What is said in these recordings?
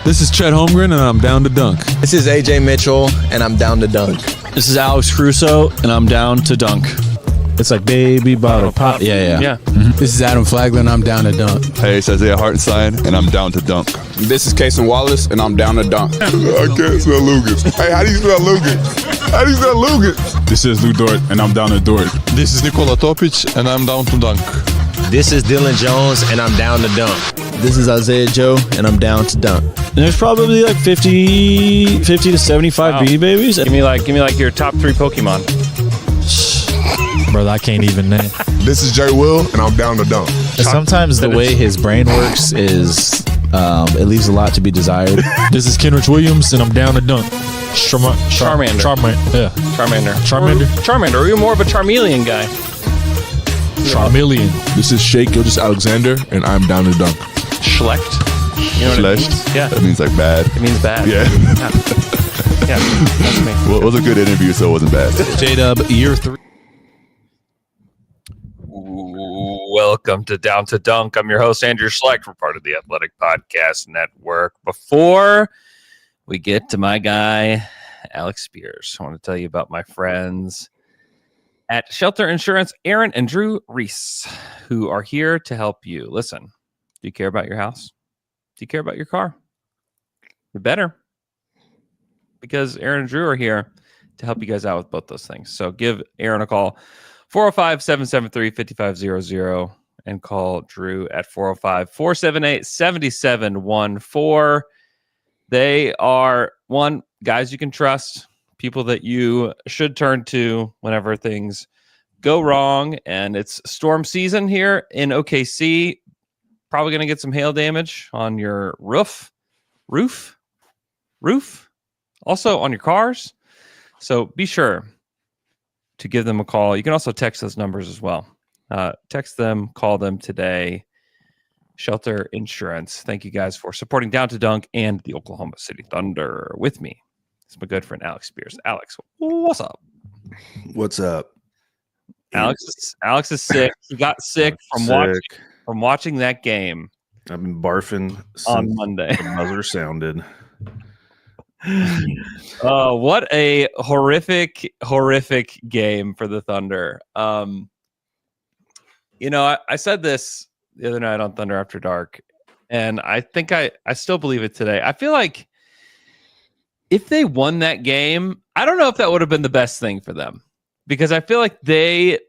This is Chet Holmgren, and I'm down to dunk. This is AJ Mitchell, and I'm down to dunk. This is Alex Crusoe, and I'm down to dunk. It's like baby bottle pop. Yeah. Mm-hmm. This is Adam Flagler, and I'm down to dunk. Hey, it's Isaiah Hartenstein, and I'm down to dunk. This is Kason Wallace, and I'm down to dunk. I can't spell Lucas. Hey, how do you spell Lucas? How do you spell Lucas? This is Lou Dort, and I'm down to Dort. This is Nikola Topic, and I'm down to dunk. This is Dylan Jones, and I'm down to dunk. This is Isaiah Joe, and I'm down to dunk. And there's probably like 50 to 75 Beanie Babies. Give me like your top 3 Pokemon. Brother, I can't even name. This is Jay Will, and I'm down to dunk. Sometimes the way his brain works is it leaves a lot to be desired. This is Kenrich Williams, and I'm down to dunk. Charmander. Yeah. Charmander. Or you're more of a Charmeleon guy. Charmeleon. This is Shea Gilgeous-Alexander, and I'm down to dunk. Schlecht. You know what Schlecht? it means? Yeah. That means like bad. It means bad. Yeah. Yeah, that's me. Well, it was a good interview, so it wasn't bad. J-Dub, year 3. Welcome to Down to Dunk. I'm your host, Andrew Schlecht. We're part of the Athletic Podcast Network. Before we get to my guy, Alex Speers, I want to tell you about my friends at Shelter Insurance, Aaron and Drew Reese, who are here to help you. Listen, do you care about your house? Do you care about your car? You better, because Aaron and Drew are here to help you guys out with both those things. So give Aaron a call, 405-773-5500, and call Drew at 405-478-7714. They are, guys you can trust, people that you should turn to whenever things go wrong. And it's storm season here in OKC. Probably going to get some hail damage on your roof, also on your cars. So be sure to give them a call. You can also text those numbers as well. Text them, call them today. Shelter Insurance. Thank you guys for supporting Down to Dunk and the Oklahoma City Thunder. With me, it's my good friend Alex Speers. Alex, what's up? What's up? Alex is sick. He got sick from watching that game. I've been barfing since on Monday. The buzzer sounded. What a horrific game for the Thunder. I said this the other night on Thunder After Dark, and I think I still believe it today. I feel like if they won that game, I don't know if that would have been the best thing for them, because I feel like they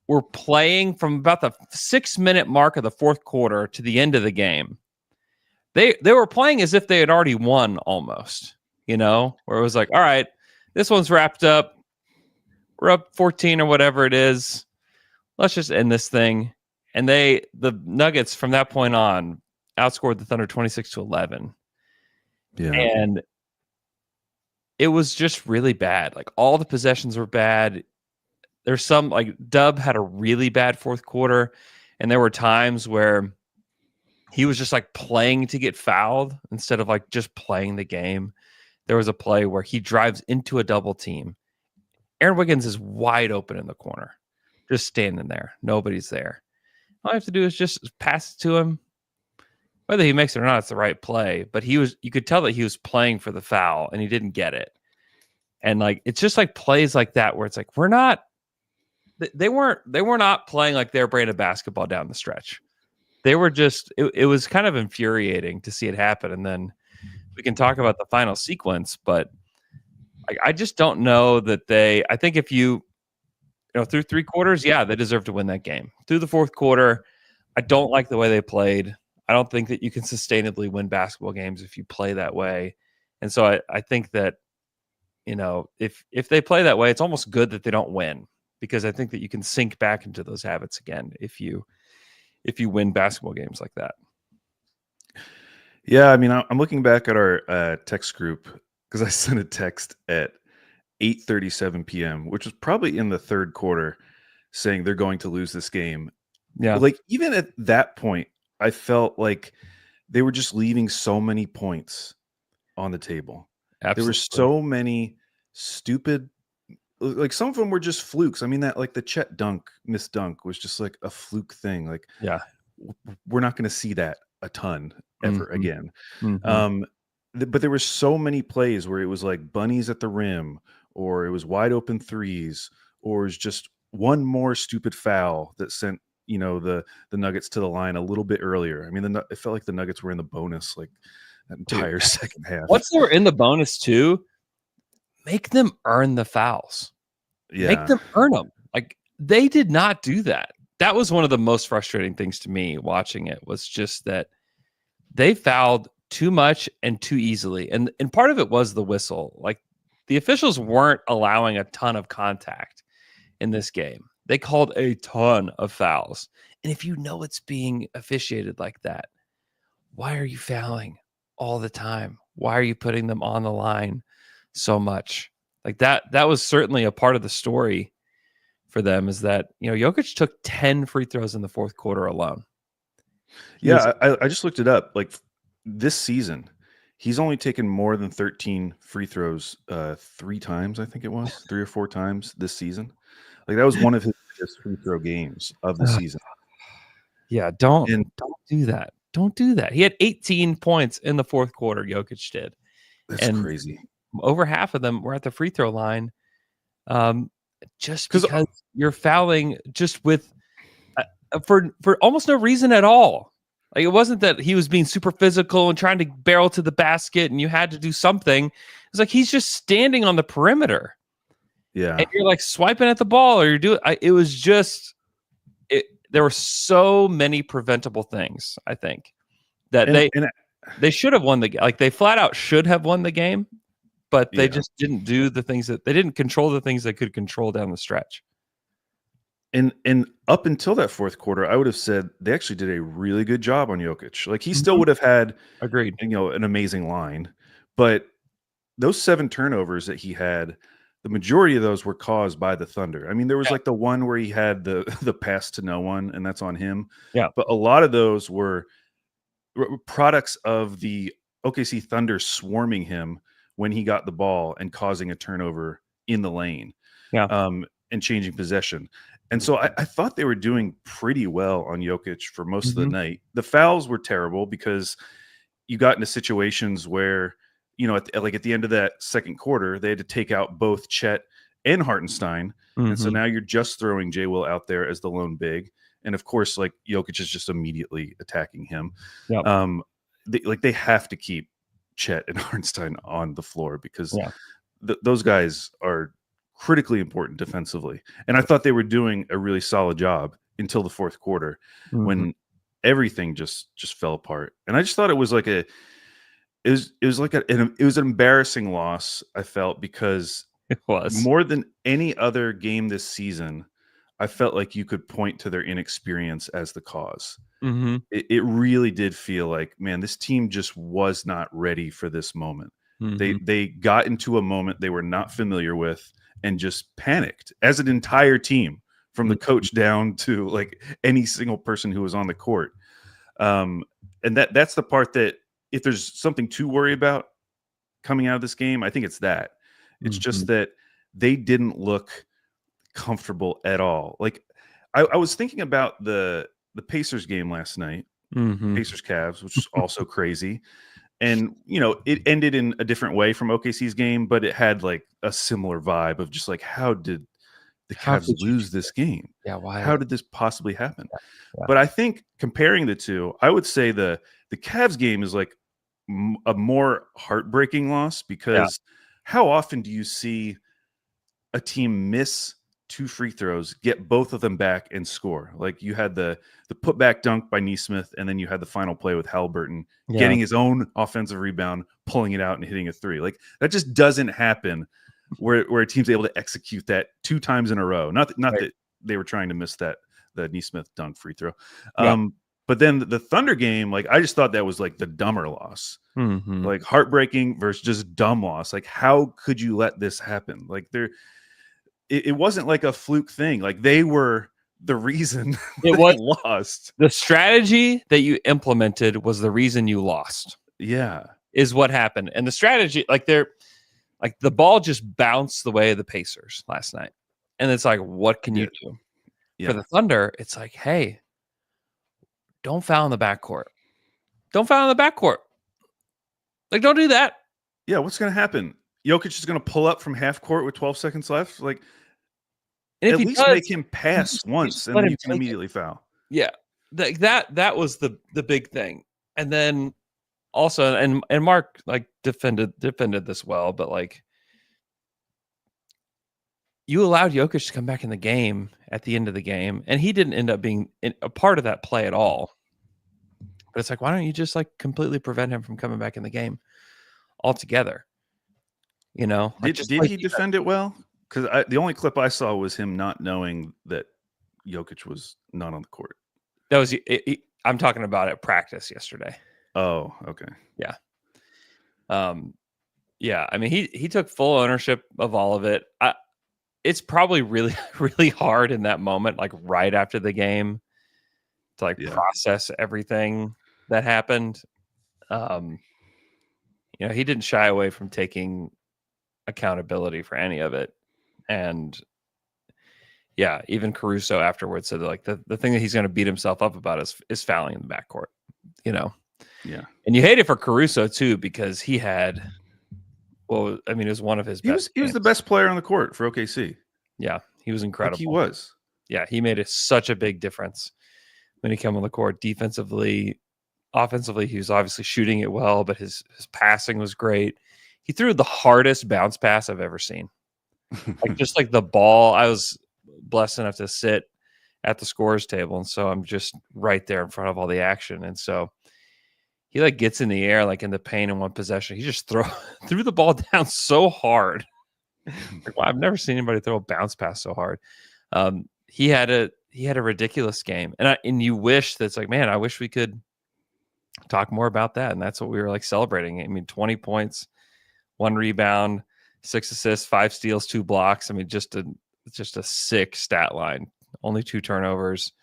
were playing from about the 6-minute mark of the fourth quarter to the end of the game. They were playing as if they had already won almost, where it was like, all right, this one's wrapped up. We're up 14 or whatever it is. Let's just end this thing. And the Nuggets from that point on outscored the Thunder 26-11. Yeah. And it was just really bad. Like, all the possessions were bad. There's some, like, Dub had a really bad fourth quarter, and there were times where he was just like playing to get fouled instead of like just playing the game. There was a play where he drives into a double team. Aaron Wiggins is wide open in the corner, just standing there. Nobody's there. All I have to do is just pass it to him. Whether he makes it or not, it's the right play. But you could tell that he was playing for the foul and he didn't get it. And like, it's just like plays like that where it's like, they were not playing like their brand of basketball down the stretch. They were just, it was kind of infuriating to see it happen. And then we can talk about the final sequence, but I just don't know that I think if through 3 quarters, yeah, they deserve to win that game. Through the fourth quarter, I don't like the way they played. I don't think that you can sustainably win basketball games if you play that way. And so I think that, if they play that way, it's almost good that they don't win, because I think that you can sink back into those habits again if you win basketball games like that. Yeah, I mean, I'm looking back at our text group, because I sent a text at 8:37 p.m., which was probably in the third quarter, saying they're going to lose this game. Yeah. But like, even at that point, I felt like they were just leaving so many points on the table. Absolutely. There were so many stupid, like some of them were just flukes. I mean, that like the Chet missed dunk was just like a fluke thing. Like, yeah, we're not going to see that a ton ever Mhm. again. Mhm. But there were so many plays where it was like bunnies at the rim, or it was wide open threes, or it was just one more stupid foul that sent the Nuggets to the line a little bit earlier. I mean, it felt like the Nuggets were in the bonus like that Dude, entire second half. once they were in the bonus too, make them earn the fouls. Make Yeah, them earn them. Like they did not do that. That was one of the most frustrating things to me watching it, was just that they fouled too much and too easily. And part of it was the whistle. Like the officials weren't allowing a ton of contact in this game. They called a ton of fouls. And if you know it's being officiated like that, why are you fouling all the time? Why are you putting them on the line so much? Like that was certainly a part of the story for them, is that, Jokic took 10 free throws in the fourth quarter alone. yeah. I just looked it up. Like this season, he's only taken more than 13 free throws 3 times. I think it was 3 or 4 times this season. Like that was one of his biggest free throw games of the season. Yeah, don't And do that. Don't do that. He had 18 points in the fourth quarter, Jokic did. that's And crazy. over half of them were at the free throw line. Just 'Cause- because you're fouling just with for almost no reason at all. Like it wasn't that he was being super physical and trying to barrel to the basket and you had to do something. It's like he's just standing on the perimeter. Yeah. And you're like swiping at the ball, or you're doing. It was just. There were so many preventable things, I think, that they should have won the game. Like they flat out should have won the game, but they just didn't do the things that they didn't control the things they could control down the stretch. And up until that fourth quarter, I would have said they actually did a really good job on Jokic. Like he still would have had, Agreed, an amazing line, but those 7 turnovers that he had, the majority of those were caused by the Thunder. I mean, there was like the one where he had the pass to no one, and that's on him. Yeah. But a lot of those were products of the OKC Thunder swarming him when he got the ball and causing a turnover in the lane. Yeah. And changing possession. And so I thought they were doing pretty well on Jokic for most of the night. The fouls were terrible because you got into situations where, at the end of that second quarter, they had to take out both Chet and Hartenstein. And so now you're just throwing J. Will out there as the lone big. And of course, like Jokic is just immediately attacking him. Yep. They have to keep Chet and Hartenstein on the floor because those guys are critically important defensively. And I thought they were doing a really solid job until the fourth quarter when everything just fell apart. And I just thought it was like it was an embarrassing loss, I felt, because it was more than any other game this season, I felt like you could point to their inexperience as the cause. It really did feel like, man, this team just was not ready for this moment. They got into a moment they were not familiar with and just panicked as an entire team, from the coach down to like any single person who was on the court. And that's the part that, if there's something to worry about coming out of this game, I think it's that. It's just that they didn't look comfortable at all. Like I was thinking about the Pacers game last night, Pacers Cavs, which was also crazy. And, it ended in a different way from OKC's game, but it had like a similar vibe of just like, how did the Cavs lose this game? Yeah, why? How did this possibly happen? But I think comparing the two, I would say the Cavs game is like a more heartbreaking loss, because how often do you see a team miss 2 free throws, get both of them back, and score? Like you had the putback dunk by Nesmith, and then you had the final play with Halliburton getting his own offensive rebound, pulling it out, and hitting a 3. Like that just doesn't happen where a team's able to execute that 2 times in a row. Not that they were trying to miss the Nesmith dunk free throw. But then the Thunder game, like I just thought that was like the dumber loss. Like heartbreaking versus just dumb loss. Like how could you let this happen? Like it wasn't like a fluke thing. Like they were the reason it was lost. The strategy that you implemented was the reason you lost. Yeah. Is what happened. And the strategy, like the ball just bounced the way of the Pacers last night. And it's like, what can you do? For the Thunder, it's like, hey, don't foul in the backcourt. Don't foul in the backcourt. Like, don't do that. Yeah, what's going to happen? Jokic is going to pull up from half court with 12 seconds left. Like, And if at he least does, make him pass once, and let then him you can take it. immediately foul. Yeah, that was the big thing. And then also, and Mark like defended this well, but like you allowed Jokic to come back in the game at the end of the game, and he didn't end up being a part of that play at all. But it's like, why don't you just like completely prevent him from coming back in the game altogether? You know, like, Did he defend it well? Because the only clip I saw was him not knowing that Jokic was not on the court. That was I'm talking about at practice yesterday. Oh, okay. Yeah. Yeah. I mean, he took full ownership of all of it. It's probably really, really hard in that moment, like right after the game, to like process everything that happened. You know, he didn't shy away from taking accountability for any of it. And yeah, even Caruso afterwards said like the thing that he's going to beat himself up about is fouling in the backcourt, you know? Yeah. And you hate it for Caruso too, because he had, well, I mean, it was one of his best. He was the best player on the court for OKC. Yeah. He was incredible. Like he was. Yeah. He made such a big difference when he came on the court defensively. Offensively, he was obviously shooting it well, but his passing was great. He threw the hardest bounce pass I've ever seen. Like just like the ball, I was blessed enough to sit at the scorer's table, and so I'm just right there in front of all the action. And so he like gets in the air, like in the paint in one possession. He just threw the ball down so hard. Like, wow, I've never seen anybody throw a bounce pass so hard. He had a ridiculous game, and you wish that's like, man, I wish we could talk more about that. And that's what we were like celebrating. I mean, 20 points, 1 rebound, 6 assists, 5 steals, 2 blocks. I mean, just a sick stat line. Only 2 turnovers,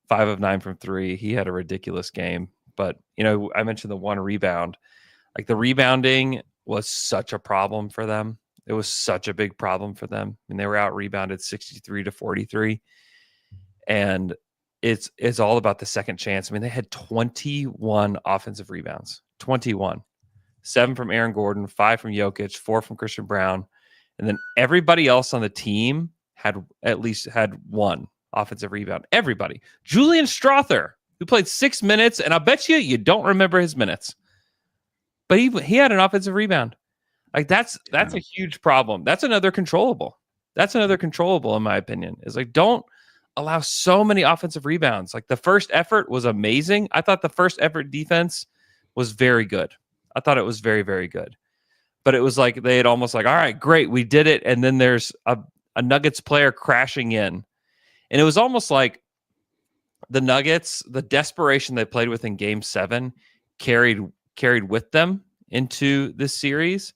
5 of 9 from 3. He had a ridiculous game. But, you know, I mentioned the 1 rebound. Like the rebounding was such a problem for them. It was such a big problem for them. I mean, they were out rebounded 63-43. And it's all about the second chance. I mean, they had 21 offensive rebounds. 21. 7 from Aaron Gordon, 5 from Jokic, 4 from Christian Brown. And then everybody else on the team had at least had 1 offensive rebound. Everybody. Julian Strother, who played 6 minutes, and I bet you don't remember his minutes. But he had an offensive rebound. Like that's a huge problem. That's another controllable. That's another controllable, in my opinion. Is like, don't allow so many offensive rebounds. Like the first effort was amazing. I thought the first effort defense was very good. I thought it was very, very good. But it was like they had almost like, all right, great, we did it. And then there's a Nuggets player crashing in. And it was almost like the Nuggets, the desperation they played with in Game 7 carried with them into this series.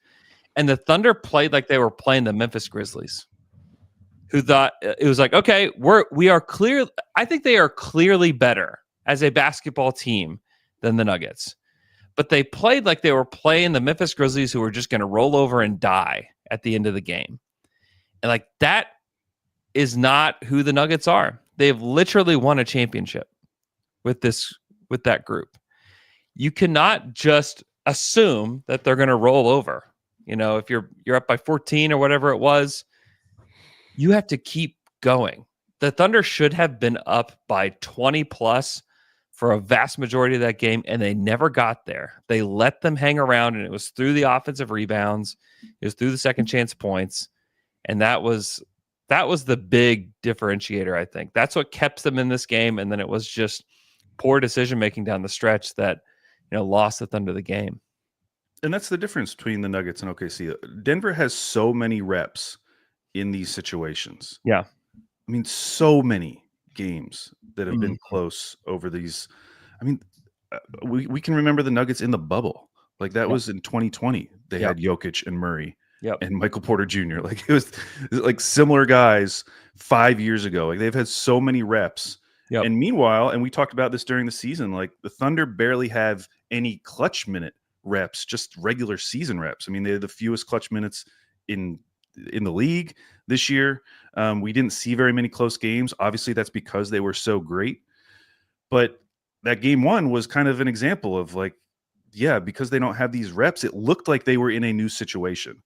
And the Thunder played like they were playing the Memphis Grizzlies, who thought it was like, okay, we are clear. I think they are clearly better as a basketball team than the Nuggets. But they played like they were playing the Memphis Grizzlies, who were just going to roll over and die at the end of the game. And like that is not who the Nuggets are. They've literally won a championship with that group. You cannot just assume that they're going to roll over. You know, if you're up by 14 or whatever it was, you have to keep going. The Thunder should have been up by 20 plus for a vast majority of that game, and they never got there. They let them hang around, and it was through the offensive rebounds. It was through the second chance points, and that was the big differentiator, I think. That's what kept them in this game, and then it was just poor decision-making down the stretch that, you know, lost the Thunder the game. And that's the difference between the Nuggets and OKC. Denver has so many reps in these situations. Yeah. I mean, so many games that have been close over these. I mean, we can remember the Nuggets in the bubble. Like that was in 2020. They had Jokic and Murray and Michael Porter Jr. Like it was like similar guys 5 years ago. Like they've had so many reps. And meanwhile, and we talked about this during the season, like the Thunder barely have any clutch minute reps, just regular season reps. I mean, they had the fewest clutch minutes in the league this year. We didn't see very many close games. Obviously, that's because they were so great. But that game one was kind of an example of like, yeah, because they don't have these reps, it looked like they were in a new situation.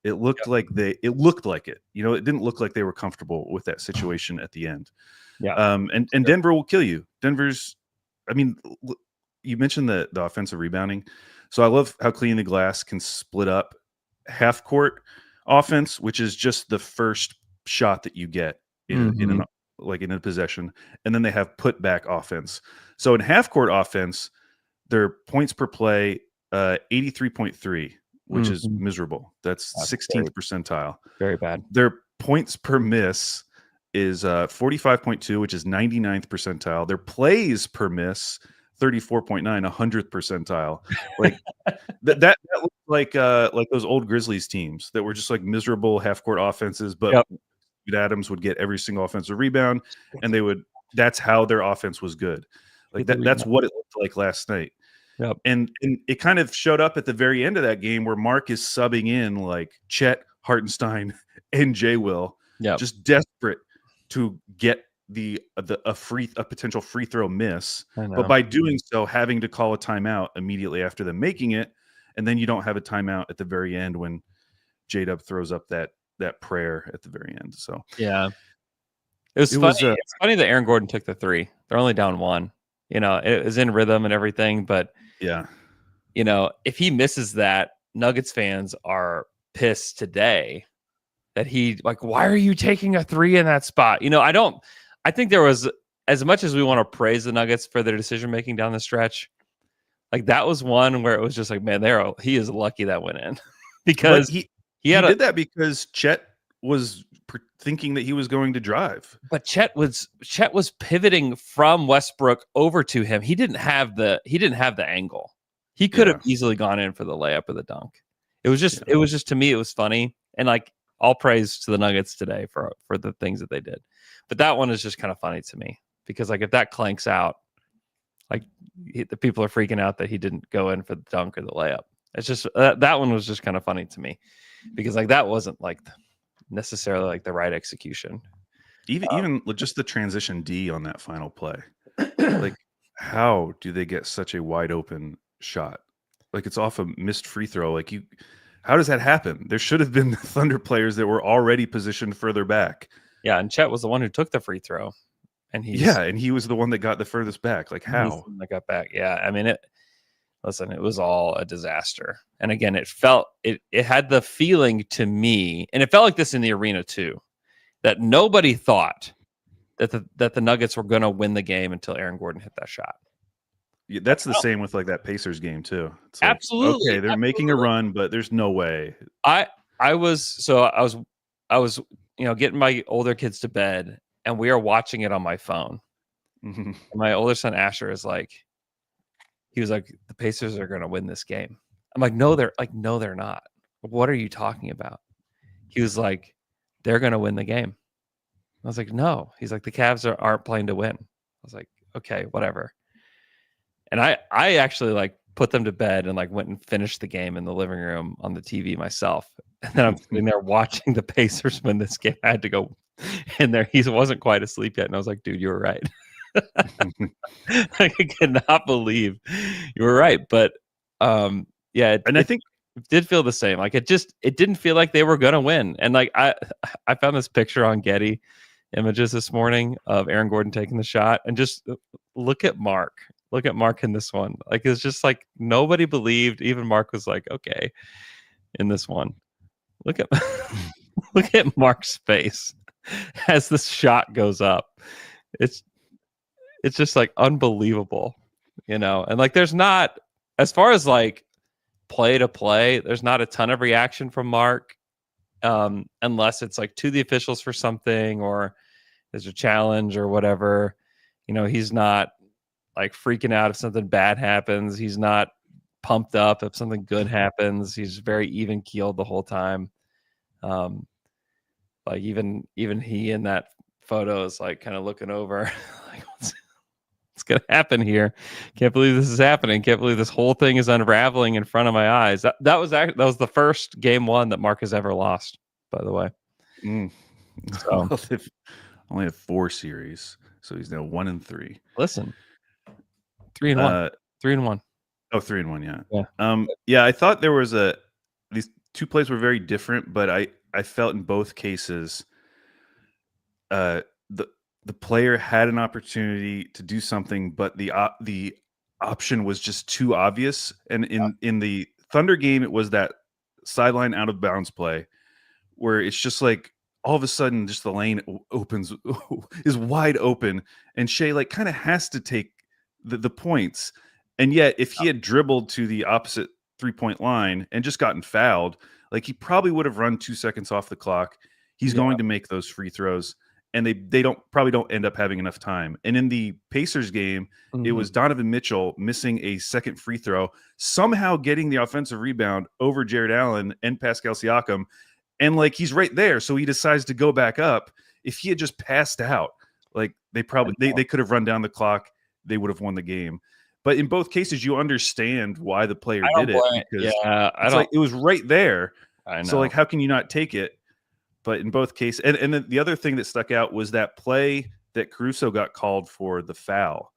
It looked like it looked like it. You know, it didn't look like they were comfortable with that situation at the end. Yeah. And Denver will kill you. Denver's, I mean, you mentioned the offensive rebounding. So I love how Clean the Glass can split up half court offense, which is just the first shot that you get in a possession, and then they have put back offense. So in half court offense, their points per play 83.3, which is miserable. That's 16th percentile. Very bad. Their points per miss is 45.2, which is 99th percentile. Their plays per miss 34.9, 100th percentile. Like that looks like those old Grizzlies teams that were just like miserable half court offenses, but Adams would get every single offensive rebound, and that's how their offense was good. Like that's what it looked like last night. Yep. And it kind of showed up at the very end of that game where Mark is subbing in like Chet, Hartenstein, and J. Will, just desperate to get a potential free throw miss, but by doing so, having to call a timeout immediately after them making it, and then you don't have a timeout at the very end when J-Dub throws up that prayer at the very end. So yeah, it's funny that Aaron Gordon took the three. They're only down one. You know, it was in rhythm and everything, but yeah, you know, if he misses that, Nuggets fans are pissed today that why are you taking a three in that spot? You know, I think there was, as much as we want to praise the Nuggets for their decision making down the stretch, like that was one where it was just like, man, he is lucky that went in because he did that because Chet was thinking that he was going to drive, but Chet was pivoting from Westbrook over to him. He didn't have the angle. He could have easily gone in for the layup or the dunk. It was just to me, it was funny, and like all praise to the Nuggets today for the things that they did. But that one is just kind of funny to me because like if that clanks out, like the people are freaking out that he didn't go in for the dunk or the layup. It's just that one was just kind of funny to me because like that wasn't like necessarily like the right execution. Even just the transition D on that final play. Like how do they get such a wide open shot? Like it's off a missed free throw. Like how does that happen? There should have been the Thunder players that were already positioned further back. Yeah, and Chet was the one who took the free throw, and he was the one that got the furthest back. Like how? That got back. Yeah, I mean it was all a disaster. And again, it had the feeling to me, and it felt like this in the arena too, that nobody thought that the Nuggets were going to win the game until Aaron Gordon hit that shot. Yeah, that's the same with like that Pacers game too. It's like, absolutely. Okay, they're making a run, but there's no way. I was getting my older kids to bed, and we are watching it on my phone. Mm-hmm. My older son Asher he was like, the Pacers are going to win this game. I'm like, no, they're not. What are you talking about? He was like, they're going to win the game. I was like, no. He's like, the Cavs aren't playing to win. I was like, okay, whatever. And I actually like put them to bed and like went and finished the game in the living room on the TV myself. And then I'm sitting there watching the Pacers win this game. I had to go in there. He wasn't quite asleep yet. And I was like, dude, you were right. I cannot believe you were right. But yeah. And I think it did feel the same. Like it didn't feel like they were going to win. And like I found this picture on Getty Images this morning of Aaron Gordon taking the shot, and just look at Mark in this one. Like it's just like nobody believed. Even Mark was like, okay, in this one. Look at Mark's face as the shot goes up. It's just like unbelievable, you know. And like there's not, as far as like play to play, there's not a ton of reaction from Mark, unless it's like to the officials for something or there's a challenge or whatever. You know, he's not like freaking out if something bad happens. He's not pumped up if something good happens. He's very even keeled the whole time. Like even he in that photo is like kind of looking over like what's gonna happen here. Can't believe this is happening. Can't believe this whole thing is unraveling in front of my eyes. That was the first game one that Mark has ever lost, by the way. So only have 4 series, so he's now 1-3. Listen, 3-1. 3-1. Oh, 3-1. Yeah. Yeah. Yeah. I thought there was these two plays were very different, but I felt in both cases, the player had an opportunity to do something, but the option was just too obvious. And in the Thunder game, it was that sideline out of bounds play where it's just like all of a sudden, just the lane opens is wide open, and Shea like kind of has to take the points. And yet, if he had dribbled to the opposite 3-point line and just gotten fouled, like he probably would have run 2 seconds off the clock. He's going to make those free throws, and they probably don't end up having enough time. And in the Pacers game, it was Donovan Mitchell missing a second free throw, somehow getting the offensive rebound over Jared Allen and Pascal Siakam, and like he's right there, so he decides to go back up. If he had just passed out, like they could have run down the clock. They would have won the game. But in both cases, you understand why the player did it, because like it was right there. I know. So like, how can you not take it? But in both cases, and then the other thing that stuck out was that play that Caruso got called for the foul,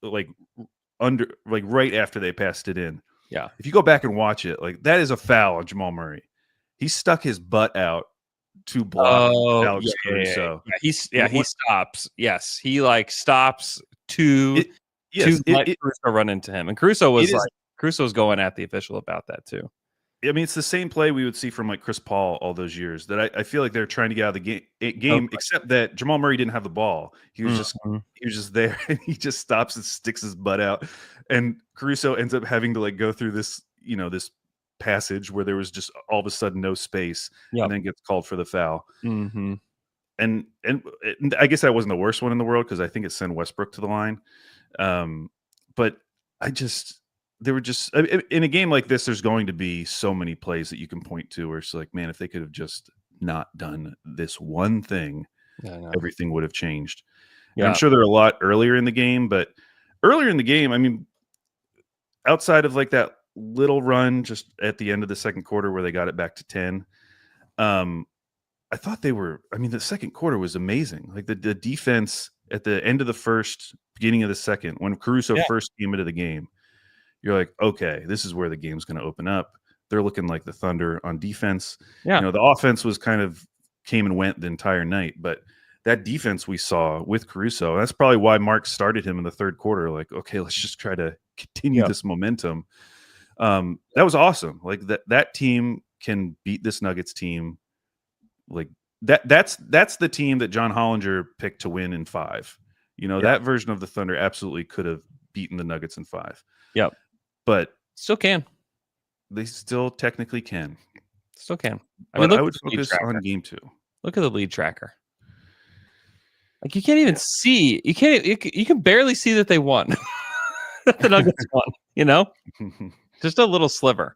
like right after they passed it in. Yeah. If you go back and watch it, like that is a foul on Jamal Murray. He stuck his butt out to block Alex Caruso. Yeah, he stops. Yes, he like stops to let Caruso run into him, and Caruso was going at the official about that too. I mean, it's the same play we would see from like Chris Paul all those years. That I feel like they're trying to get out of the game, except that Jamal Murray didn't have the ball. He was just there, and he just stops and sticks his butt out, and Caruso ends up having to like go through this passage where there was just all of a sudden no space, and then gets called for the foul. And I guess that wasn't the worst one in the world, because I think it sent Westbrook to the line. But there were just in a game like this, there's going to be so many plays that you can point to where it's like, man, if they could have just not done this one thing, everything would have changed. Yeah. I'm sure there are a lot earlier in the game, but earlier in the game, I mean, outside of like that little run just at the end of the second quarter where they got it back to 10, I thought the second quarter was amazing. Like the defense at the end of the first, beginning of the second, when Caruso first came into the game, you're like, okay, this is where the game's going to open up. They're looking like the Thunder on defense. Yeah. The offense was kind of came and went the entire night, but that defense we saw with Caruso, that's probably why Mark started him in the third quarter. Like, okay, let's just try to continue this momentum. That was awesome. Like that team can beat this Nuggets team. Like that's the team that John Hollinger picked to win in 5. That version of the Thunder absolutely could have beaten the Nuggets in 5. Yep. But still can. They still technically can. Still can. I would focus on game 2. Look at the lead tracker. Like you can't even see. You can barely see that they won. That the Nuggets won. Just a little sliver.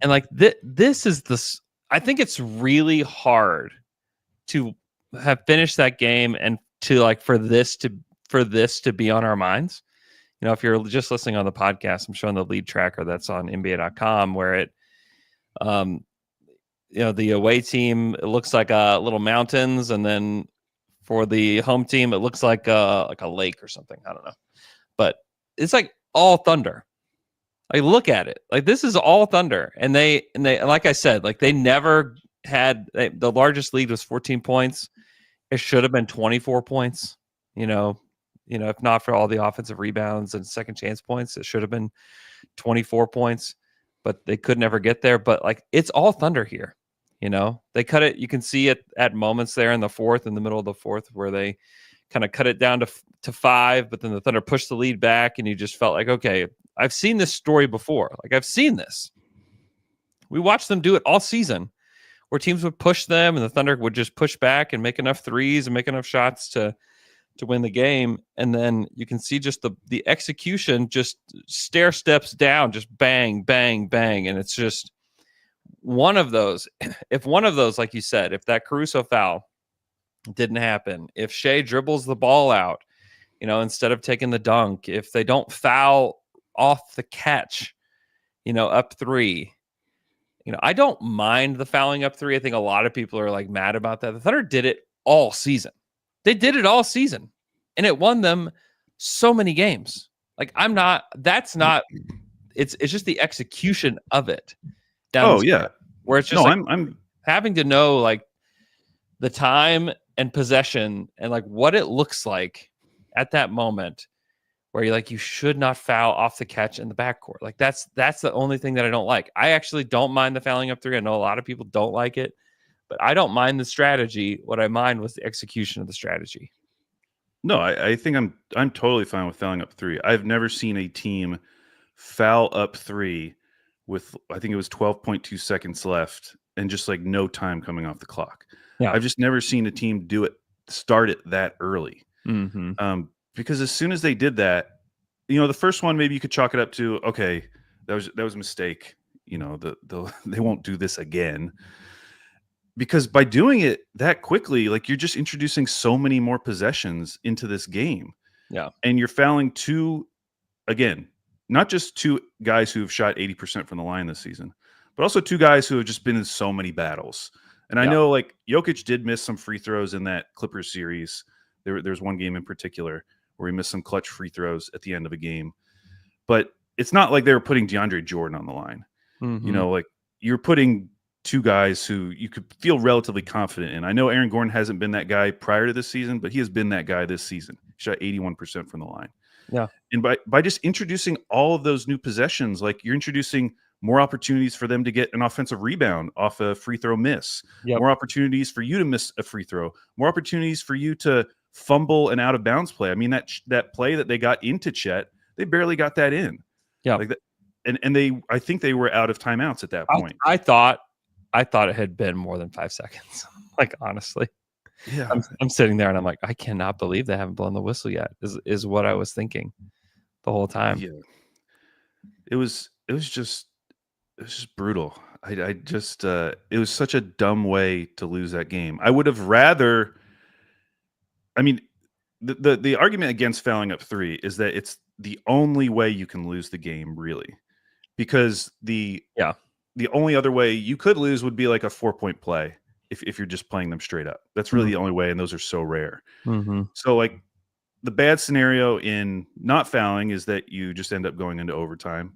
And like this is the. I think it's really hard to have finished that game and to like for this to be on our minds. If you're just listening on the podcast, I'm showing the lead tracker that's on NBA.com where it, the away team, it looks like little mountains. And then for the home team, it looks like a lake or something. I don't know. But it's like all Thunder. Like, look at it. Like, this is all Thunder. And they like I said, like they never had, the largest lead was 14 points. It should have been 24 points, if not for all the offensive rebounds and second chance points, it should have been 24 points, but they could never get there. But like, it's all Thunder here. They cut it. You can see it at moments there in the middle of the fourth, where they kind of cut it down to 5, but then the Thunder pushed the lead back, and you just felt like, okay, I've seen this story before. Like I've seen this. We watched them do it all season, where teams would push them and the Thunder would just push back and make enough threes and make enough shots to win the game. And then you can see just the execution, just stair steps down, just bang, bang, bang. And it's just one of those. If one of those, like you said, if that Caruso foul didn't happen, if Shea dribbles the ball out, instead of taking the dunk, if they don't foul off the catch, up 3, I don't mind the fouling up 3. I think a lot of people are like mad about that. The Thunder did it all season. They did it all season, and it won them so many games. Like that's not. It's just the execution of it. Oh yeah, where it's just no, like I'm having to know like the time and possession and like what it looks like at that moment where you should not foul off the catch in the backcourt. Like that's the only thing that I don't like. I actually don't mind the fouling up three. I know a lot of people don't like it, but I don't mind the strategy. What I mind was the execution of the strategy. No, I think I'm totally fine with fouling up three. I've never seen a team foul up three with, I think it was 12.2 seconds left and just like no time coming off the clock. Yeah. I've just never seen a team start it that early. Mm-hmm. Because as soon as they did that, the first one, maybe you could chalk it up to, okay, that was a mistake. They won't do this again. Because by doing it that quickly, like you're just introducing so many more possessions into this game. Yeah. And you're fouling not just two guys who have shot 80% from the line this season, but also two guys who have just been in so many battles. And I know like Jokic did miss some free throws in that Clippers series. There's one game in particular where he missed some clutch free throws at the end of a game. But it's not like they were putting DeAndre Jordan on the line. Mm-hmm. Like you're putting two guys who you could feel relatively confident in. I know Aaron Gordon hasn't been that guy prior to this season, but he has been that guy this season. He shot 81% from the line. Yeah. And by just introducing all of those new possessions, like you're introducing more opportunities for them to get an offensive rebound off a free throw miss, more opportunities for you to miss a free throw, more opportunities for you to fumble an out of bounds play. I mean, that play that they got into Chet, they barely got that in. Yeah. Like that, and I think they were out of timeouts at that point. I thought it had been more than 5 seconds. Like, honestly. Yeah. I'm sitting there and I'm like, I cannot believe they haven't blown the whistle yet, is what I was thinking the whole time. Yeah. It was just brutal. I just it was such a dumb way to lose that game. I would have rather, I mean, the argument against fouling up three is that it's the only way you can lose the game, really. Because the only other way you could lose would be like a 4-point play if you're just playing them straight up. That's really the only way, and those are so rare. Mm-hmm. So like the bad scenario in not fouling is that you just end up going into overtime,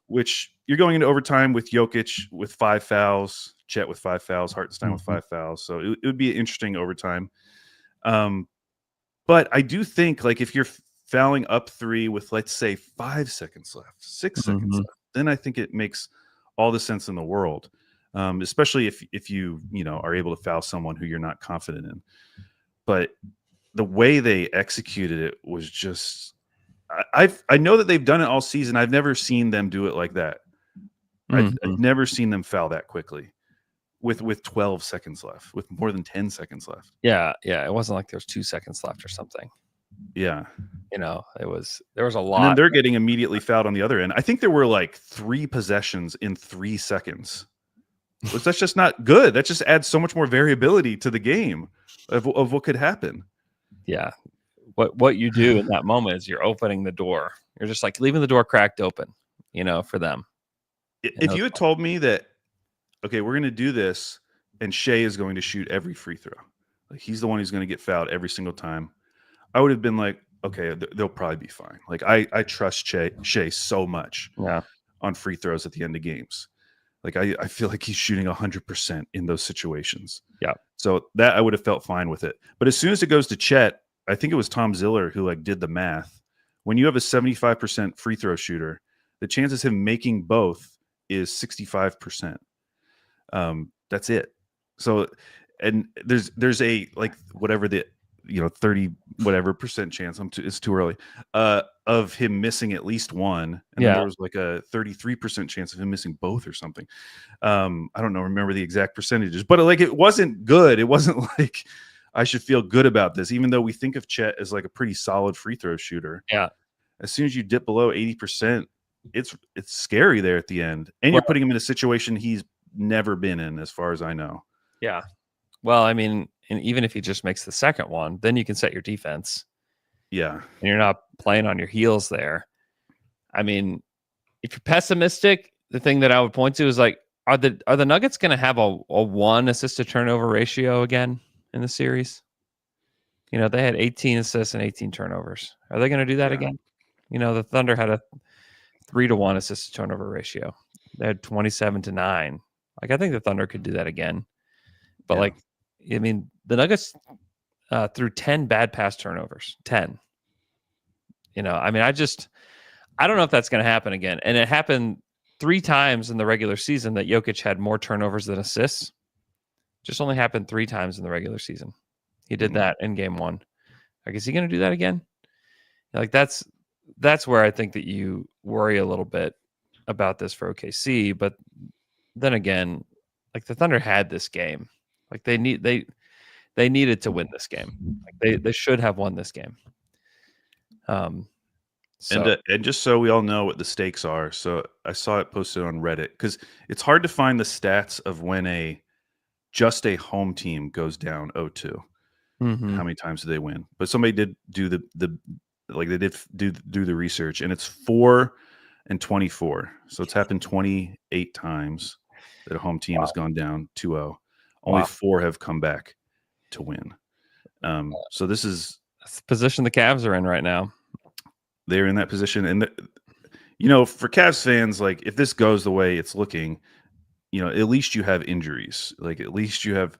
which you're going into overtime with Jokic with 5 fouls, Chet with 5 fouls, Hartenstein with 5 fouls. So it would be an interesting overtime. But I do think like if you're fouling up three with, let's say, 5 seconds left, 6 seconds left, then I think it makes all the sense in the world. Especially if you are able to foul someone who you're not confident in. But the way they executed it was just, I know that they've done it all season. I've never seen them do it like that. I've never seen them foul that quickly with 12 seconds left, with more than 10 seconds left. Yeah. It wasn't like there was 2 seconds left or there was a lot. And then they're getting immediately fouled on the other end. I think there were like 3 possessions in 3 seconds. That's just not good. That just adds so much more variability to the game of what could happen. Yeah. What you do in that moment is you're opening the door. You're just like leaving the door cracked open, for them. If you had told me that, okay, we're going to do this and Shea is going to shoot every free throw, like he's the one who's going to get fouled every single time, I would have been like, okay, they'll probably be fine. Like I trust Shea so much on free throws at the end of games. Like I feel like he's shooting 100% in those situations. Yeah. So that I would have felt fine with it. But as soon as it goes to Chet, I think it was Tom Ziller who like did the math. When you have a 75% free throw shooter, the chances of him making both is 65%. That's it. So, and there's a like whatever the 30 whatever percent chance. It's too early. Of him missing at least one, and then there was like a 33% chance of him missing both or something. I don't know, remember the exact percentages, but like it wasn't good. It wasn't like I should feel good about this, even though we think of Chet as like a pretty solid free throw shooter. Yeah. As soon as you dip below 80%, it's scary there at the end, and you're putting him in a situation he's never been in, as far as I know. Yeah. Well, I mean, and even if he just makes the second one, then you can set your defense. Yeah. And you're not playing on your heels there. I mean, if you're pessimistic, the thing that I would point to is like, are the Nuggets going to have a 1 assist to turnover ratio again in the series? They had 18 assists and 18 turnovers. Are they going to do that again? The Thunder had a 3-to-1 assist to turnover ratio. They had 27-9. I think the Thunder could do that again. But the Nuggets threw 10 bad pass turnovers. 10. I don't know if that's going to happen again. And it happened 3 times in the regular season that Jokic had more turnovers than assists. Just only happened 3 times in the regular season. He did that in game 1. Is he going to do that again? That's where I think that you worry a little bit about this for OKC. But then again, the Thunder had this game. They needed to win this game. They should have won this game. And just so we all know what the stakes are, so I saw it posted on Reddit because it's hard to find the stats of when just a home team goes down 0-2. Mm-hmm. How many times do they win? But somebody did do they did do the research, and it's 4 and 24. So it's happened 28 times that a home team has gone down 2-0. Only 4 have come back to win. So that's the position the Cavs are in right now. They're in that position, and for Cavs fans, if this goes the way it's looking, at least you have injuries. At least you have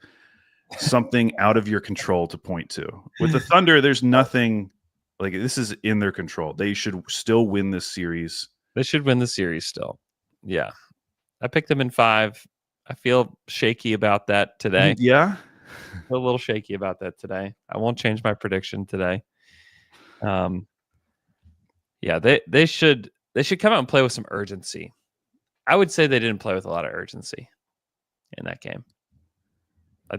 something out of your control to point to. With the Thunder, there's nothing. This is in their control. They should still win this series. They should win the series still. Yeah, I picked them in 5. I feel shaky about that today. Yeah, I feel a little shaky about that today. I won't change my prediction today. Yeah, they should come out and play with some urgency. I would say they didn't play with a lot of urgency in that game.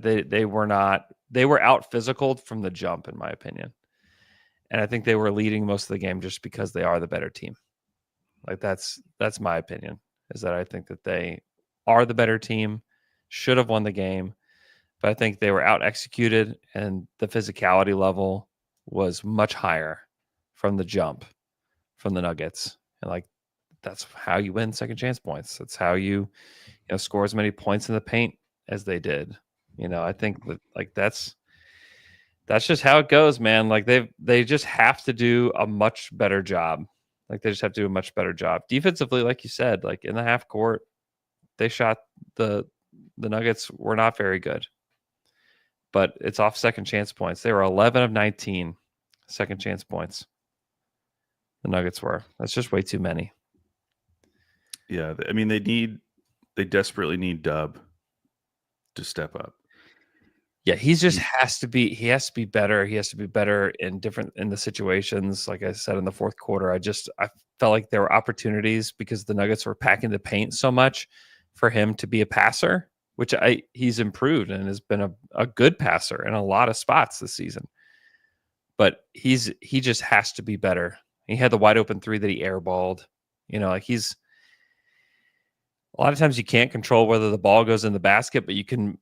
They were out physical from the jump, in my opinion. And I think they were leading most of the game just because they are the better team. That's my opinion, is that I think that they are the better team, should have won the game, but I think they were out executed and the physicality level was much higher from the jump from the Nuggets. And that's how you win second chance points. That's how you score as many points in the paint as they did. I think that that's just how it goes, man. They just have to do a much better job. They just have to do a much better job defensively. Like you said, in the half court, they shot the Nuggets were not very good, but it's off second chance points. They were 11 of 19 second chance points. The Nuggets were. That's just way too many. Yeah, they desperately need Dub to step up. Yeah, he has to be better. He has to be better in the situations. Like I said in the fourth quarter, I felt like there were opportunities because the Nuggets were packing the paint so much for him to be a passer, which he's improved and has been a good passer in a lot of spots this season. But he just has to be better. He had the wide open 3 that he airballed. He's a lot of times you can't control whether the ball goes in the basket, but you can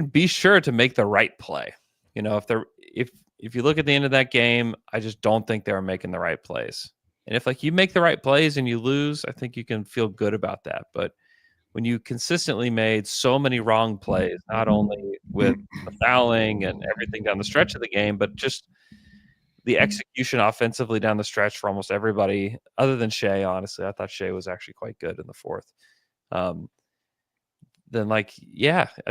be sure to make the right play. If you look at the end of that game, I just don't think they were making the right plays. And if you make the right plays and you lose, I think you can feel good about that. But when you consistently made so many wrong plays, not only with the fouling and everything down the stretch of the game, but just the execution offensively down the stretch for almost everybody other than Shea, honestly, I thought Shea was actually quite good in the fourth. Then I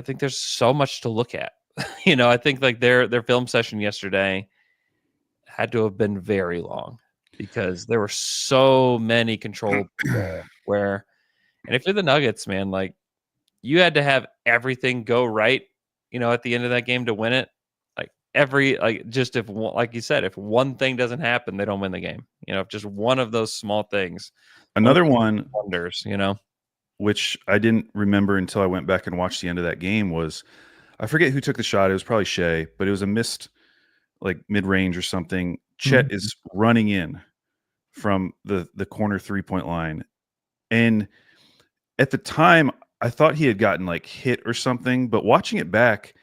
think there's so much to look at. I think their film session yesterday had to have been very long because there were so many controlled where, and if you're the Nuggets, man, you had to have everything go right, at the end of that game to win it. If like you said, if one thing doesn't happen, they don't win the game. If just one of those small things. Another one wonders, which I didn't remember until I went back and watched the end of that game was, I forget who took the shot. It was probably Shea, but it was a missed mid-range or something. Chet is running in from the corner 3-point line. And at the time I thought he had gotten hit or something, but watching it back,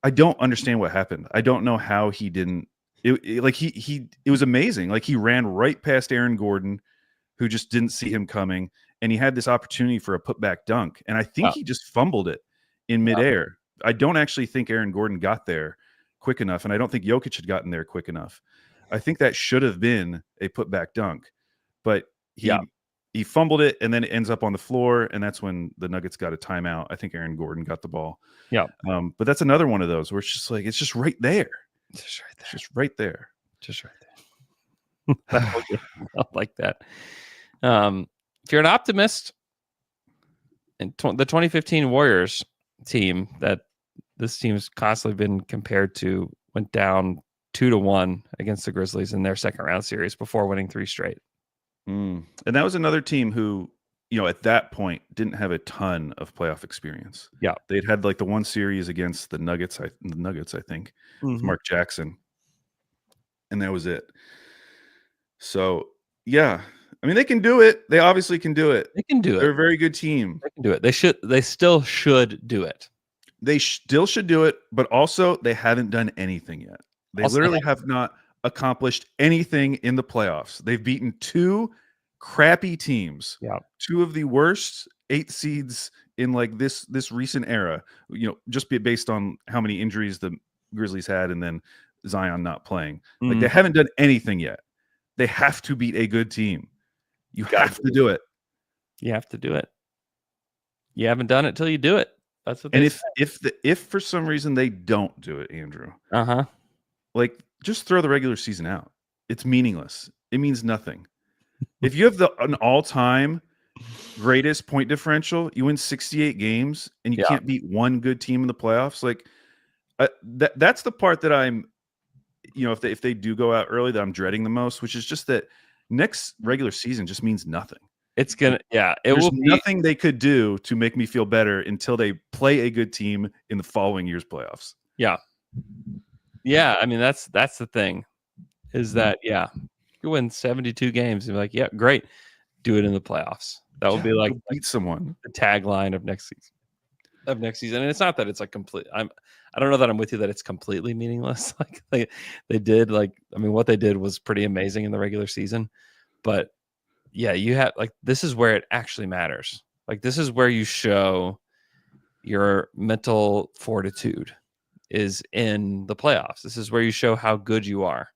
I don't understand what happened. I don't know how he didn't. It was amazing. He ran right past Aaron Gordon, who just didn't see him coming, and he had this opportunity for a putback dunk, and I think he just fumbled it in midair. I don't actually think Aaron Gordon got there quick enough, and I don't think Jokic had gotten there quick enough. I think that should have been a putback dunk, but Yeah. he fumbled it, and then it ends up on the floor, and that's when the Nuggets got a timeout. I think Aaron Gordon got the ball. Yeah. But that's another one of those where it's just like, it's just right there. Just right there. It's just right there. Just right there. I like that. If you're an optimist, in the 2015 Warriors team that this team's constantly been compared to went down 2-1 against the Grizzlies in their second round series before winning 3 straight. And that was another team who, at that point didn't have a ton of playoff experience. Yeah. They'd had like the one series against the Nuggets, I think, with Mark Jackson. And that was it. So, yeah. I mean, they can do it. They obviously can do it. They can do it. They're a very good team. They can do it. They still should do it. They still should do it, but also they haven't done anything yet. They literally have not accomplished anything in the playoffs. They've beaten 2 crappy teams. Yeah. 2 of the worst 8 seeds in like this recent era, just based on how many injuries the Grizzlies had and then Zion not playing. Like they haven't done anything yet. They have to beat a good team. You have to do it. You have to do it. You haven't done it till you do it. That's what. And if for some reason they don't do it, Andrew, like just throw the regular season out. It's meaningless. It means nothing. If you have an all-time greatest point differential, you win 68 games, and you can't beat one good team in the playoffs. Like that's the part that I'm, if they do go out early, that I'm dreading the most, which is just that next regular season just means nothing. It's gonna, There's nothing they could do to make me feel better until they play a good team in the following year's playoffs. Yeah. I mean, that's the thing, is that you win 72 games and be like, yeah, great, do it in the playoffs. That would be like beat someone. The tagline of next season. And it's not that it's like complete. I don't know that I'm with you that it's completely meaningless. Like they did, what they did was pretty amazing in the regular season, but yeah, you have this is where it actually matters. Like this is where you show your mental fortitude is in the playoffs. This is where you show how good you are.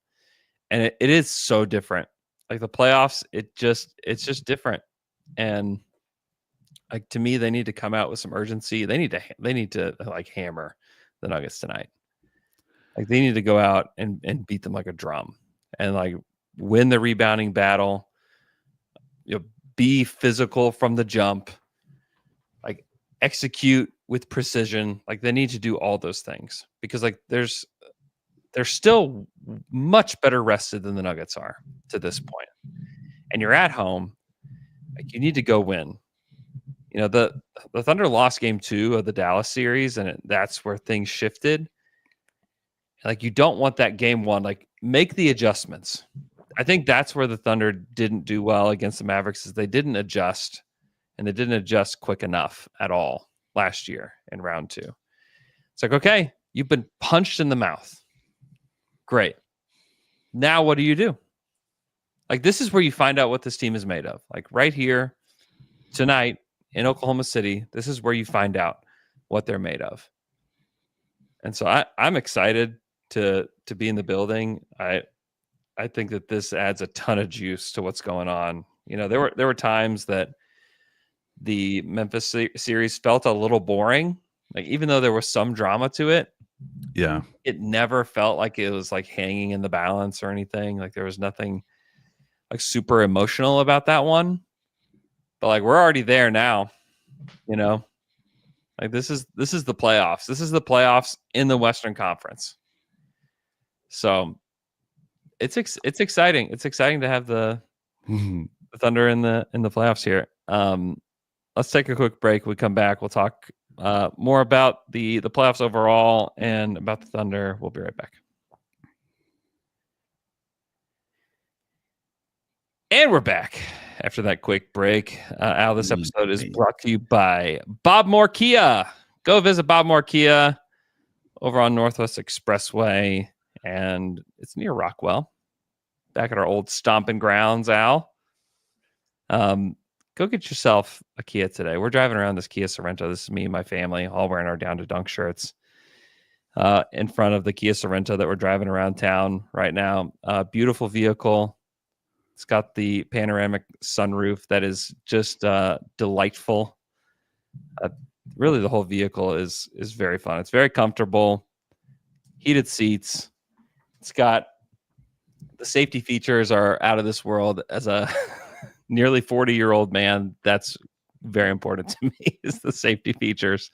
And it is so different. Like the playoffs, it's just different. And like to me, they need to come out with some urgency. They need to like hammer the Nuggets tonight. Like they need to go out and beat them like a drum and like win the rebounding battle. Be physical from the jump, like execute with precision. Like they need to do all those things because like they're still much better rested than the Nuggets are to this point. And you're at home, like you need to go win. The Thunder lost game 2 of the Dallas series, and that's where things shifted. Like you don't want that game 1. Like make the adjustments. I think that's where the Thunder didn't do well against the Mavericks, is they didn't adjust, and they didn't adjust quick enough at all last year in round 2. It's like, okay, you've been punched in the mouth. Great. Now what do? Like this is where you find out what this team is made of. Like right here tonight in Oklahoma City, this is where you find out what they're made of. And so I'm excited to be in the building. I think that this adds a ton of juice to what's going on. There were times that the Memphis series felt a little boring. Like even though there was some drama to it, it never felt like it was like hanging in the balance or anything. Like there was nothing like super emotional about that one. But like we're already there now, Like this is the playoffs. This is the playoffs in the Western Conference. So it's exciting. It's exciting to have the Thunder in the playoffs here. Let's take a quick break. We come back. We'll talk more about the playoffs overall and about the Thunder. We'll be right back. And we're back after that quick break. Al, this episode is brought to you by Bob Moore Kia. Go visit Bob Moore Kia over on Northwest Expressway, and it's near Rockwell, back at our old stomping grounds, Al. Go get yourself a Kia today. We're driving around this Kia Sorrento. This is me and my family, all wearing our Down to Dunk shirts. in front of the Kia Sorento that we're driving around town right now. Beautiful vehicle. It's got the panoramic sunroof that is just delightful. Really, the whole vehicle is very fun. It's very comfortable. Heated seats. It's got the safety features are out of this world. As a nearly 40-year-old man, that's very important to me, is the safety features.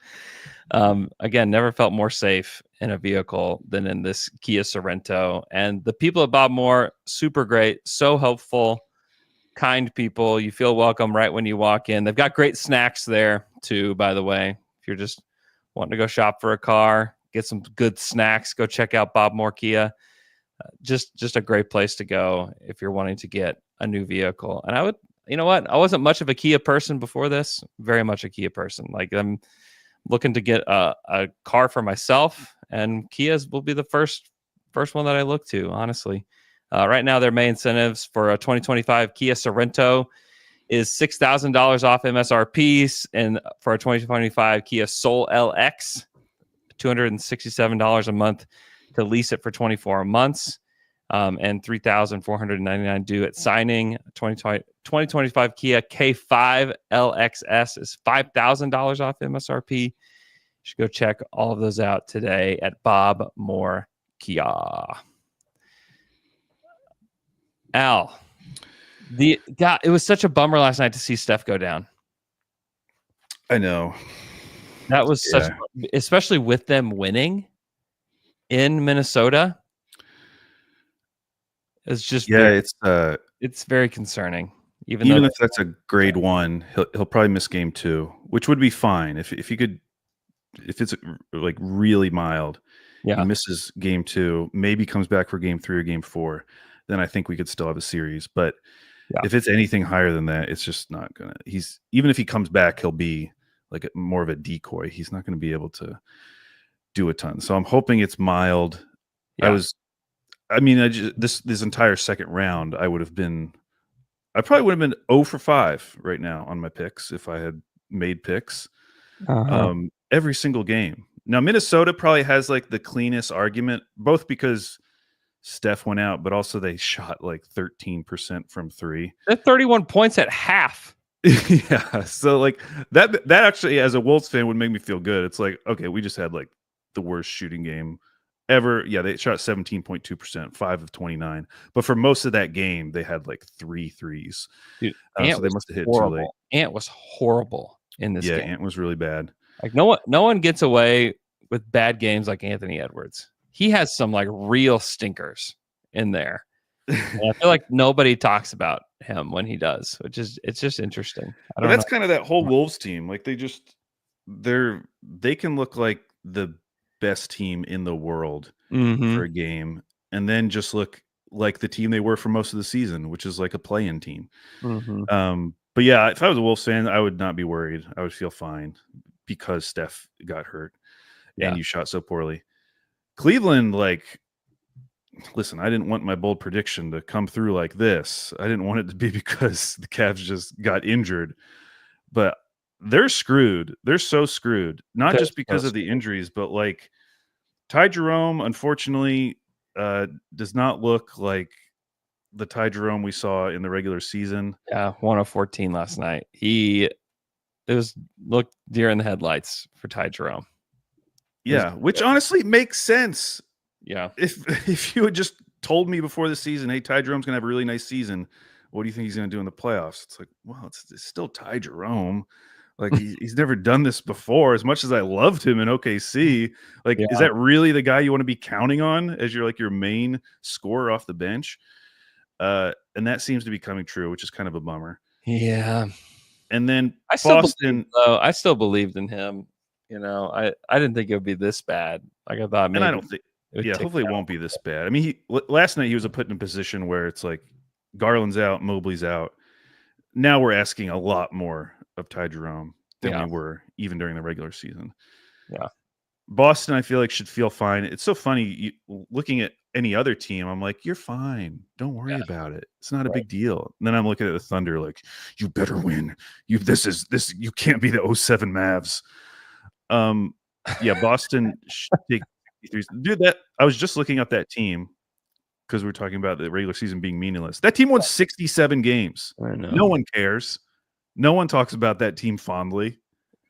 Again, never felt more safe in a vehicle than in this Kia Sorento. And the people at Bob Moore, super great, so helpful, kind people. You feel welcome right when you walk in. They've got great snacks there too, by the way. If you're just wanting to go shop for a car, get some good snacks, go check out Bob Moore Kia. Just a great place to go if you're wanting to get a new vehicle. And I would, you know what? I wasn't much of a Kia person before this. Very much a Kia person. Like, I'm looking to get a car for myself, and Kia's will be the first one that I look to, honestly. Right now, their main incentives for a 2025 Kia Sorento is $6,000 off MSRP, and for a 2025 Kia Soul LX, $267 a month to lease it for 24 months, and $3,499 due at signing. 2025 Kia K5 LXS is $5,000 off MSRP. You should go check all of those out today at Bob Moore Kia. Al, it was such a bummer last night to see Steph go down. I know. That was especially with them winning in Minnesota. It's just it's very concerning. Even if that's a grade 1, he'll probably miss game 2, which would be fine if it's like really mild. Yeah, he misses game 2, maybe comes back for game 3 or game 4. Then I think we could still have a series. But if it's anything higher than that, it's just not gonna. Even if he comes back, he'll be like more of a decoy. He's not going to be able to do a ton. So I'm hoping it's mild. Yeah. This entire second round, I probably would have been 0 for 5 right now on my picks if I had made picks. Every single game. Now Minnesota probably has like the cleanest argument, both because Steph went out, but also they shot like 13% from 3. They're 31 points at half. Yeah, so like that actually, as a Wolves fan, would make me feel good. It's like, okay, we just had like the worst shooting game ever. Yeah, they shot 17.2%, 5 of 29. But for most of that game, they had like 3 threes. Dude, so they must have hit horrible. too late. Ant was horrible in this game. Yeah, Ant was really bad. Like no one gets away with bad games like Anthony Edwards. He has some like real stinkers in there. And I feel like nobody talks about him when he does, it's just interesting. But that's kind of that whole Wolves team. Like they can look like the best team in the world for a game, and then just look like the team they were for most of the season, which is like a play-in team. But yeah, if I was a Wolves fan, I would not be worried. I would feel fine because Steph got hurt and you shot so poorly. Cleveland, like, listen, I didn't want my bold prediction to come through like this. I didn't want it to be because the Cavs just got injured, but they're screwed. They're so screwed, not just because of the injuries, but like Ty Jerome, unfortunately, does not look like the Ty Jerome we saw in the regular season. Yeah, 1 of 14 last night. Looked deer in the headlights for Ty Jerome. Yeah, which honestly makes sense. Yeah. If you had just told me before the season, hey, Ty Jerome's going to have a really nice season, what do you think he's going to do in the playoffs? It's like, well, it's still Ty Jerome. Like, he's never done this before. As much as I loved him in OKC, like, is that really the guy you want to be counting on as your main scorer off the bench? And that seems to be coming true, which is kind of a bummer. Yeah. And then I still believed in him. You know, I didn't think it would be this bad. Like I thought, maybe. And I don't think. Yeah, hopefully it won't be this bad. I mean, last night he was put in a position where it's like Garland's out, Mobley's out. Now we're asking a lot more of Ty Jerome than we were even during the regular season. Yeah. Boston, I feel like, should feel fine. It's so funny looking at any other team. I'm like, you're fine. Don't worry about it. It's not a big deal. And then I'm looking at the Thunder like, you better win. You can't be the 07 Mavs. Yeah, Boston Dude, that I was just looking up that team because we're talking about the regular season being meaningless. That team won 67 games. I know. No one cares. No one talks about that team fondly.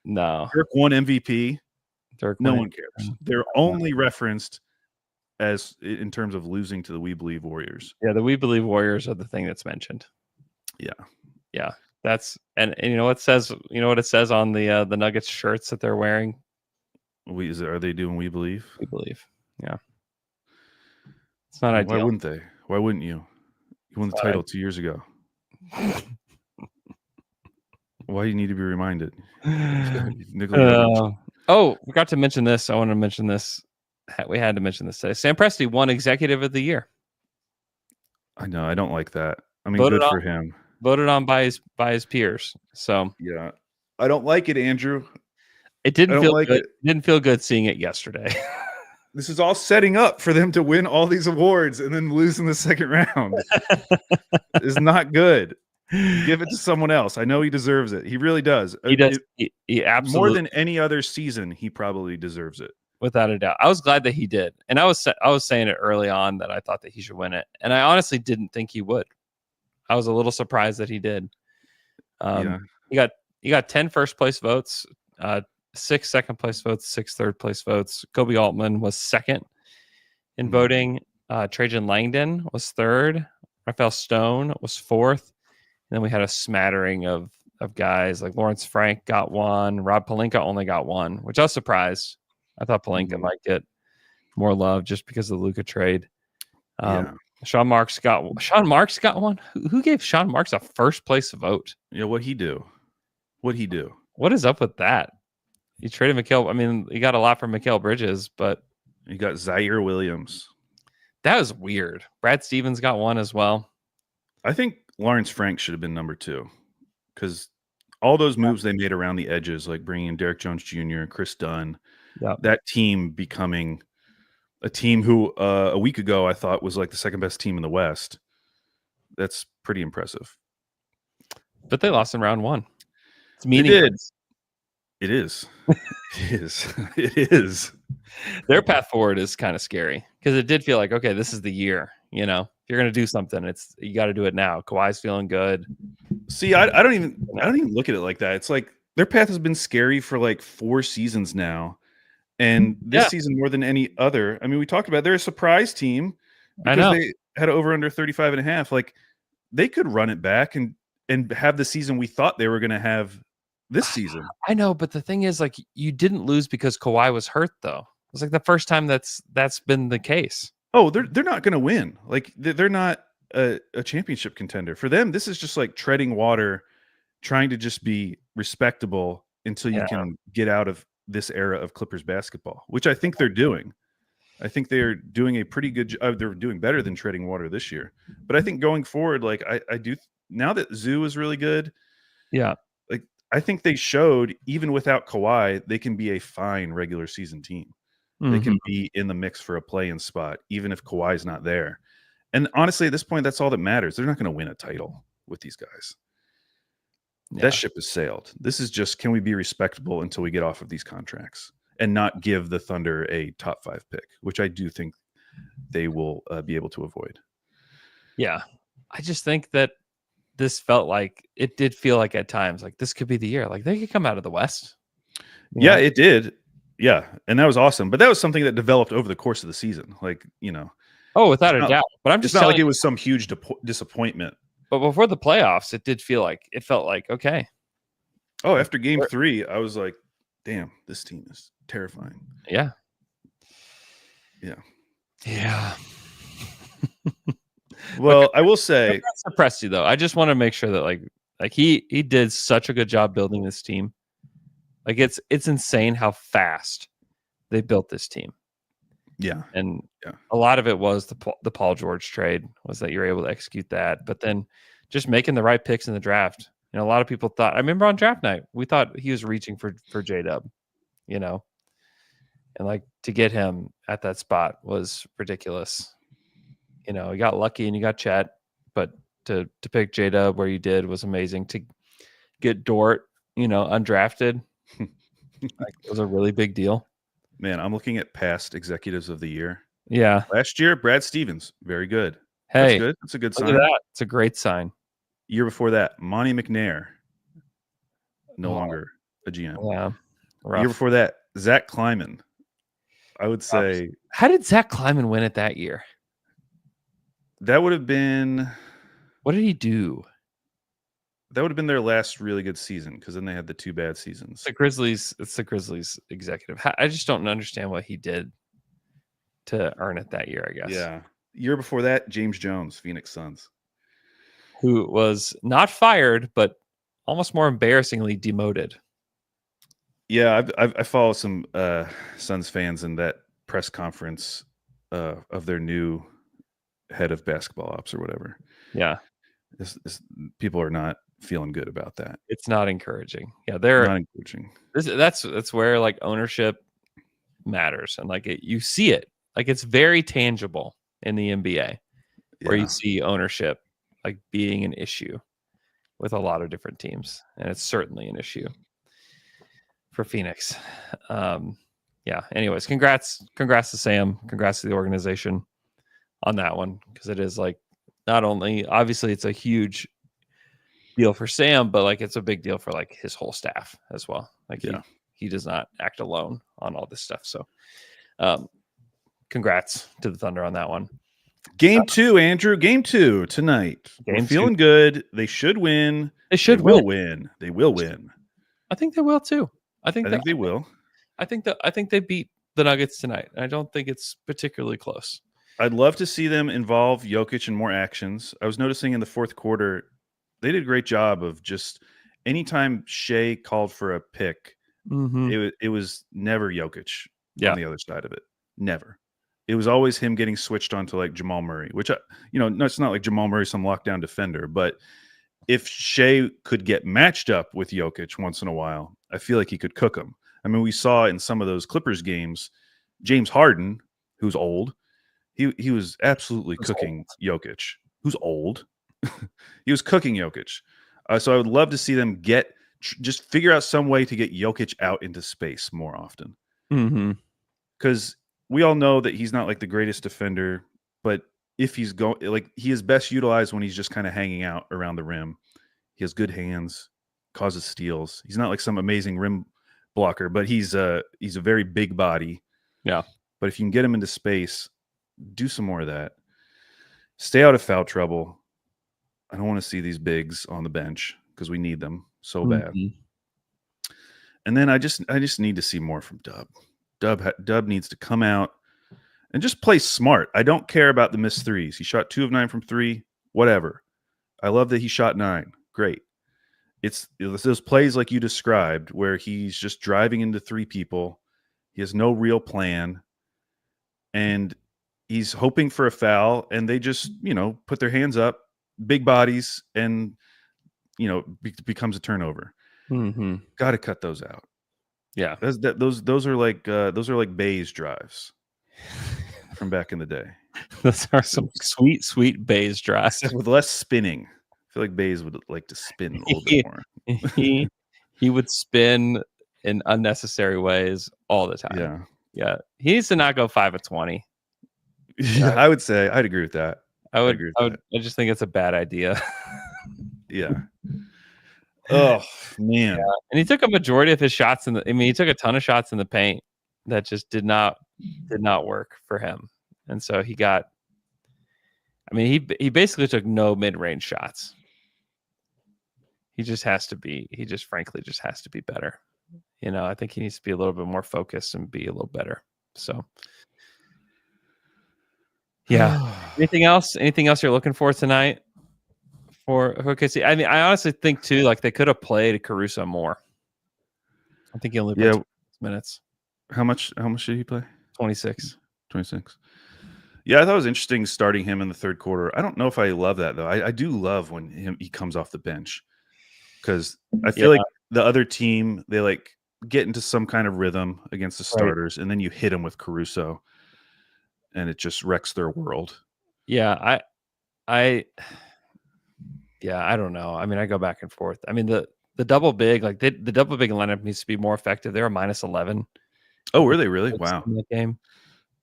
No. Dirk won MVP. No one cares. Mm-hmm. They're only referenced as in terms of losing to the We Believe Warriors. Yeah, the We Believe Warriors are the thing that's mentioned. Yeah. Yeah. That's and you know what it says on the Nuggets shirts that they're wearing? Are they doing We Believe? We Believe. Yeah. It's not Why ideal. wouldn't they? Why wouldn't you? You won the title 2 years ago. Why do you need to be reminded? Forgot to mention this. I want to mention this. We had to mention this today. Sam Presti won Executive of the Year. I know. I don't like that. I mean, Voted good on- for him. Voted on by his peers. So Yeah. I don't like it, Andrew. it didn't I don't feel like good. it. Didn't feel good seeing it yesterday. This is all setting up for them to win all these awards and then lose in the second round. It's not good. Give it to someone else. I know he deserves it. He really does. He does. He absolutely, More than any other season, he probably deserves it. without a doubt. I was glad that he did, and I was saying it early on that I thought that he should win it, and I honestly didn't think he would. I was a little surprised that he did. Yeah. He got 10 first place votes, 6 second place votes, 6 third place votes. Kobe Altman was second in voting. Trajan Langdon was third. Raphael Stone was fourth. And then we had a smattering of guys like Lawrence Frank got one. Rob Pelinka only got one, which I was surprised. I thought Pelinka might get more love just because of the Luka trade. Sean Marks got one. Who gave Sean Marks a first place vote? Yeah, what'd he do? What is up with that? You traded Mikal. I mean, you got a lot from Mikal Bridges, but You got Zaire Williams. that was weird. Brad Stevens got one as well. I think Lawrence Frank should have been number 2 because all those moves they made around the edges, like bringing in Derek Jones Jr., Chris Dunn, that team becoming a team who a week ago I thought was like the second best team in the West. That's pretty impressive. But they lost in round 1. It's They meaningless. did. It is. It is. It is. Their path forward is kind of scary because it did feel like, okay, this is the year. You know, if you're going to do something, you got to do it now. Kawhi's feeling good. See, I don't even look at it like that. It's like their path has been scary for like 4 seasons now. And this season more than any other. I mean, we talked about they're a surprise team because they had over under 35.5. Like they could run it back and have the season we thought they were going to have this season. I know, but the thing is, like, you didn't lose because Kawhi was hurt, though. It's like the first time that's been the case. Oh, they're not going to win. Like they're not a championship contender. For them, this is just like treading water, trying to just be respectable until you can get out of this era of Clippers basketball, which I think they're doing. I think they're doing a pretty good job. They're doing better than treading water this year. But I think going forward, like I do now that Zoo is really good. Yeah. Like I think they showed even without Kawhi, they can be a fine regular season team. They can be in the mix for a play-in spot, even if Kawhi's not there. And honestly, at this point, that's all that matters. They're not going to win a title with these guys. Yeah. That ship has sailed. This is just, can we be respectable until we get off of these contracts and not give the Thunder a top 5 pick, which I do think they will be able to avoid. Yeah. I just think that this felt like, it did feel like at times, like this could be the year. Like they could come out of the West. Yeah, it did. Yeah, and that was awesome. But that was something that developed over the course of the season. Like, you know. Oh, without a doubt. But I'm just not like it was some huge disappointment. But before the playoffs, it felt like, okay. Oh, after game 3, I was like, damn, this team is terrifying. Yeah. Yeah. Yeah. Well, I will say. I'm not suppressed you, though. I just want to make sure that like he did such a good job building this team. Like it's insane how fast they built this team. Yeah. And a lot of it was the Paul George trade was that you're able to execute that. But then just making the right picks in the draft. You know, a lot of people thought, I remember on draft night, we thought he was reaching for J-Dub, you know, and like to get him at that spot was ridiculous. You know, you got lucky and you got Chet, but to pick J-Dub where you did was amazing. To get Dort, you know, undrafted, like, it was a really big deal. Man, I'm looking at past executives of the year. Yeah. Last year, Brad Stevens, very good. Hey, That's good. That's a good look sign. at that. It's a great sign. Year before that, Monty McNair, no Oh, longer a GM. Yeah. Rough. Year before that, Zach Kleiman. I would say How did Zach Kleiman win it that year? that would have been What did he do? their last really good season because then they had the 2 bad seasons. It's the Grizzlies executive. I just don't understand what he did to earn it that year, I guess. Yeah. Year before that, James Jones, Phoenix Suns. Who was not fired, but almost more embarrassingly demoted. Yeah, I follow some Suns fans in that press conference of their new head of basketball ops or whatever. Yeah. People are not feeling good about that. It's not encouraging. Yeah, Not encouraging. that's where like ownership matters, and like you see it, like it's very tangible in the NBA, where you see ownership like being an issue with a lot of different teams, and it's certainly an issue for Phoenix. Yeah. Anyways, congrats to Sam, congrats to the organization on that one, because it is like not only obviously it's a huge deal for Sam, but like it's a big deal for like his whole staff as well. Like he does not act alone on all this stuff. So congrats to the Thunder on that one. Game 2, Andrew. Game 2 tonight. We're feeling good. They should win. They will win. They will win. I think they will too. I think they will. I think they beat the Nuggets tonight. I don't think it's particularly close. I'd love to see them involve Jokic in more actions. I was noticing in the fourth quarter, they did a great job of just anytime Shea called for a pick, it was never Jokic on the other side of it. Never. It was always him getting switched onto like Jamal Murray, which, it's not like Jamal Murray, some lockdown defender, but if Shea could get matched up with Jokic once in a while, I feel like he could cook him. I mean, we saw in some of those Clippers games, James Harden, who's old, he was absolutely cooking Jokic, who's old. He was cooking Jokic. So I would love to see them just figure out some way to get Jokic out into space more often. Because we all know that he's not like the greatest defender, but if he's going, like he is best utilized when he's just kind of hanging out around the rim. He has good hands, causes steals. He's not like some amazing rim blocker, but he's a very big body. Yeah. But if you can get him into space, do some more of that. Stay out of foul trouble. I don't want to see these bigs on the bench because we need them so bad. And then I just need to see more from Dub. Dub needs to come out and just play smart. I don't care about the missed threes. He shot 2 of 9 from 3, whatever. I love that he shot 9. Great. It's those plays like you described where he's just driving into 3 people. He has no real plan. And he's hoping for a foul, and they just, put their hands up, big bodies, and, becomes a turnover. Got to cut those out. Yeah. Those are like Bayes drives from back in the day. Those are some sweet Bayes drives with less spinning. I feel like Bayes would like to spin a little bit more. He would spin in unnecessary ways all the time. Yeah. He needs to not go 5 of 20. Yeah, I would say I'd agree with that. I just think it's a bad idea. Yeah. Oh man. Yeah. And he took a majority of his shots he took a ton of shots in the paint that just did not work for him. And so he basically took no mid-range shots. He frankly just has to be better. I think he needs to be a little bit more focused and be a little better. So yeah. Anything else you're looking for tonight for OKC? I mean, I honestly think too, like they could have played Caruso more. I think he only played 6 minutes. How much did he play? 26. 26. Yeah, I thought it was interesting starting him in the third quarter. I don't know if I love that though. I do love when he comes off the bench, because I feel like the other team, they like get into some kind of rhythm against the starters, and then you hit them with Caruso, and it just wrecks their world. Yeah, I don't know. I mean, I go back and forth. I mean, the double big, like the double big lineup needs to be more effective. They're a -11 Oh, were they really? Wow. In that game.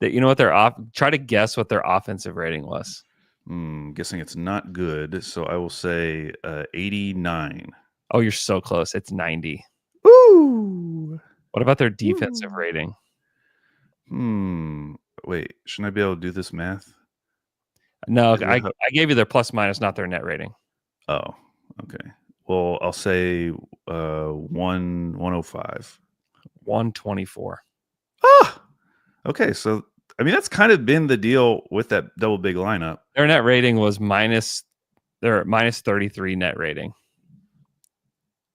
That you know what try to guess what their offensive rating was. Guessing it's not good, so I will say 89. Oh, you're so close. It's 90. Woo! What about their defensive rating? Wait, shouldn't I be able to do this math? No, I gave you their plus minus, not their net rating. Oh, okay. Well, I'll say 105. 124. Ah! Okay, so I mean that's kind of been the deal with that double big lineup. Their net rating was minus 33 net rating.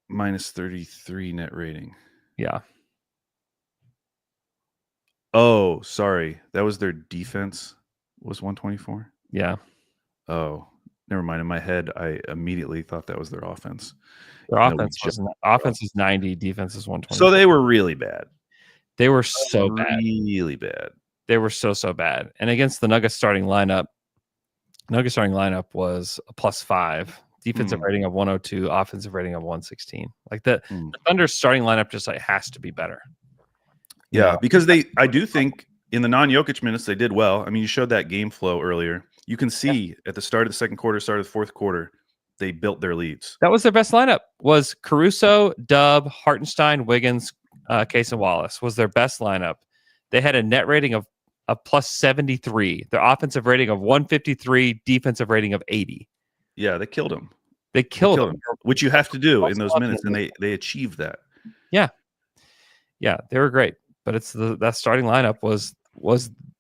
Minus 33 net rating. Yeah. Oh, sorry. That was their defense was 124. Yeah. Oh, never mind. In my head, I immediately thought that was their offense. Their offense is 90, defense is 120. So they were really bad. They were so bad. Really bad. They were so bad. And against the Nuggets starting lineup was a +5. Defensive rating of 102, offensive rating of 116. Like the Thunder's starting lineup just like has to be better. Yeah, because I do think in the non-Jokic minutes they did well. I mean, you showed that game flow earlier. You can see at the start of the second quarter, start of the fourth quarter, they built their leads. That was their best lineup. Was Caruso, Dub, Hartenstein, Wiggins, Case and Wallace was their best lineup. They had a net rating of a +73. Their offensive rating of 153, defensive rating of 80. Yeah, they killed him. They killed him, which you have to do in those minutes, and they achieved that. Yeah, they were great. But it's that starting lineup was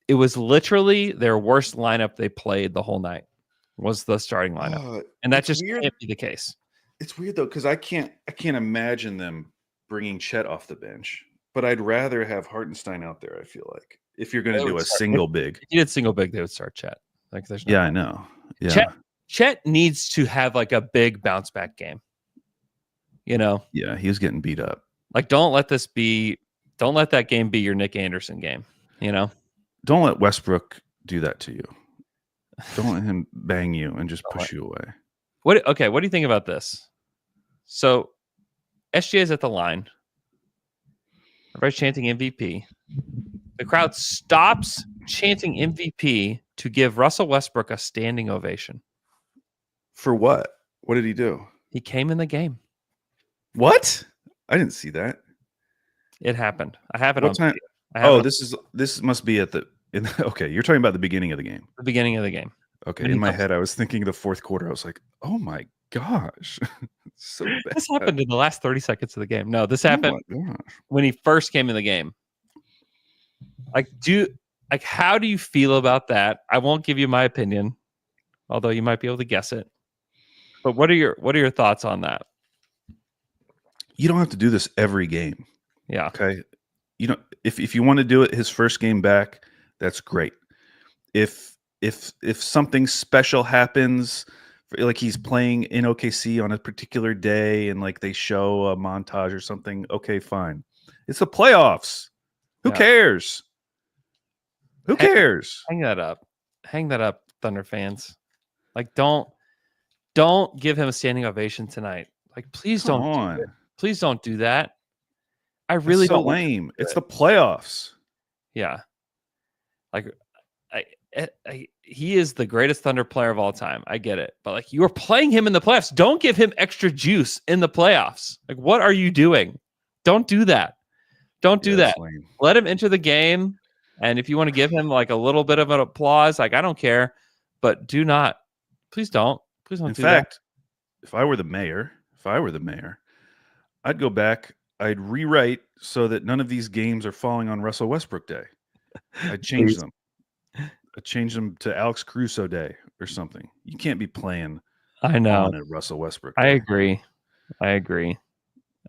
literally their worst lineup they played the whole night. Was the starting lineup, and that just can't be the case. It's weird though because I can't imagine them bringing Chet off the bench, but I'd rather have Hartenstein out there. I feel like if you're going to do a single big, if you did single big, they would start Chet. Like there's I know. Yeah, Chet needs to have like a big bounce back game. You know. Yeah, he was getting beat up. Like don't let that game be your Nick Anderson game. You know. Don't let Westbrook do that to you. Don't let him bang you and just push you away. What do you think about this? So SGA is at the line. Everybody's chanting MVP. The crowd stops chanting MVP to give Russell Westbrook a standing ovation. For what? What did he do? He came in the game. What? I didn't see that. It happened. I have it what on time? video. This must be at okay, you're talking about the beginning of the game. The beginning of the game. Okay, in my head, I was thinking the fourth quarter. I was like, "Oh my gosh, so bad." This happened in the last 30 seconds of the game. No, this happened when he first came in the game. How do you feel about that? I won't give you my opinion, although you might be able to guess it. But what are your thoughts on that? You don't have to do this every game. Yeah. Okay. You know, if you want to do it his first game back, that's great. If something special happens, like he's playing in OKC on a particular day and like they show a montage or something, okay, fine. It's the playoffs. Who cares? Who cares? Hang that up, Thunder fans. Like don't give him a standing ovation tonight. Like please don't do that. I really don't. Lame. It's the playoffs. Yeah. Like he is the greatest Thunder player of all time. I get it. But like you are playing him in the playoffs. Don't give him extra juice in the playoffs. Like what are you doing? Don't do that. Don't do that. Let him enter the game. And if you want to give him like a little bit of an applause, like I don't care, but do not. Please don't. Please don't do that. In fact, if I were the mayor, I'd go back, I'd rewrite so that none of these games are falling on Russell Westbrook Day. I'd change them. I'd change them to Alex Caruso Day or something. You can't be playing on a Russell Westbrook Day. I agree. You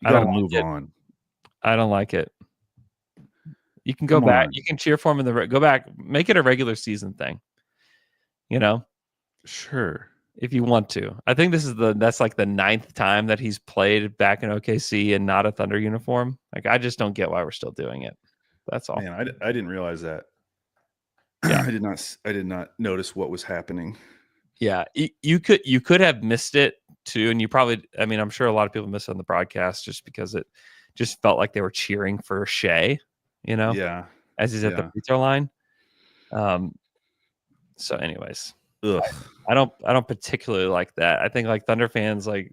gotta move on. I don't like it. You can go back. You can cheer for him go back. Make it a regular season thing. You know? Sure. If you want to. I think that's like the 9th time that he's played back in OKC and not a Thunder uniform. Like I just don't get why we're still doing it. That's all. Man, I didn't realize that. Yeah. I did not notice what was happening. Yeah. You could have missed it too. And you probably, I mean, I'm sure a lot of people missed it on the broadcast just because it just felt like they were cheering for Shea. you know, Yeah. as he's at the free throw line. So anyways, Ugh. I don't particularly like that. I think like Thunder fans like,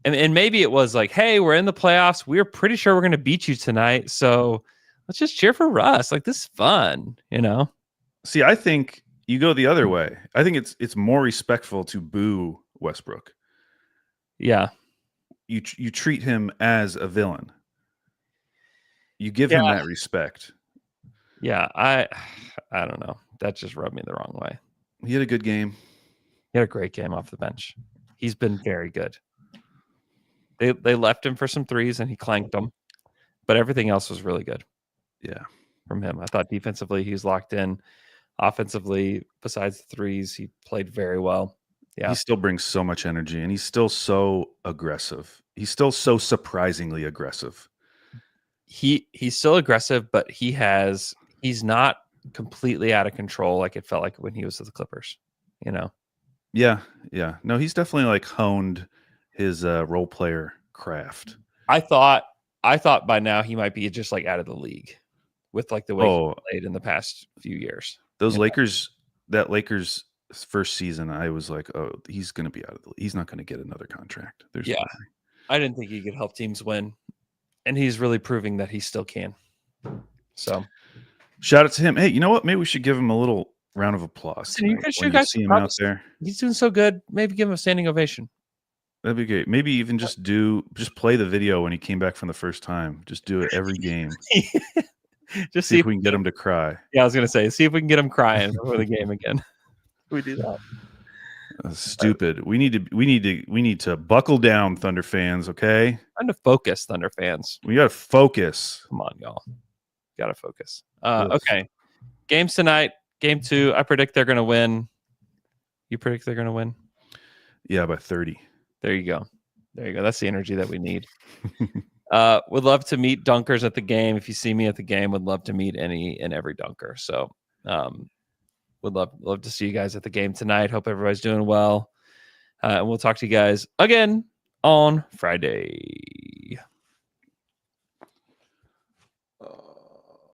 and maybe it was like, hey, we're in the playoffs. We're pretty sure we're going to beat you tonight. So let's just cheer for Russ. Like, this is fun, you know? See, I think you go the other way. I think it's more respectful to boo Westbrook. Yeah. You treat him as a villain. You give him that respect. Yeah, I don't know. That just rubbed me the wrong way. He had a good game. He had a great game off the bench. He's been very good. They left him for some threes and he clanked them, but everything else was really good. Yeah, from him. I thought defensively he was locked in. Offensively, besides the threes, he played very well. Yeah, he still brings so much energy, and he's still so aggressive. He's still so surprisingly aggressive. He's still aggressive, but he's not completely out of control like it felt like when he was with the Clippers. You know? Yeah. No, he's definitely like honed his role player craft. I thought by now he might be just like out of the league with like the way he played in the past few years. Those Lakers, that Lakers first season, I was like, oh, he's going to be out of the league. He's not going to get another contract. No way. I didn't think he could help teams win, and he's really proving that he still can. So, shout out to him. Hey, you know what? Maybe we should give him a little round of applause. You guys see him out there. He's doing so good. Maybe give him a standing ovation. That'd be great. Maybe even just play the video when he came back from the first time. Just do it every game. Just see if we can get him to cry. Yeah, I was gonna say, see if we can get him crying before the game again. We do that. Stupid. We need to buckle down, Thunder fans. Okay, time to focus, Thunder fans. We gotta focus. Come on, y'all. Gotta focus. Okay. Games tonight. Game 2. I predict they're gonna win. You predict they're gonna win? Yeah, by 30. There you go. That's the energy that we need. Would love to meet dunkers at the game. If you see me at the game, would love to meet any and every dunker. So would love to see you guys at the game tonight. Hope everybody's doing well. And we'll talk to you guys again on Friday.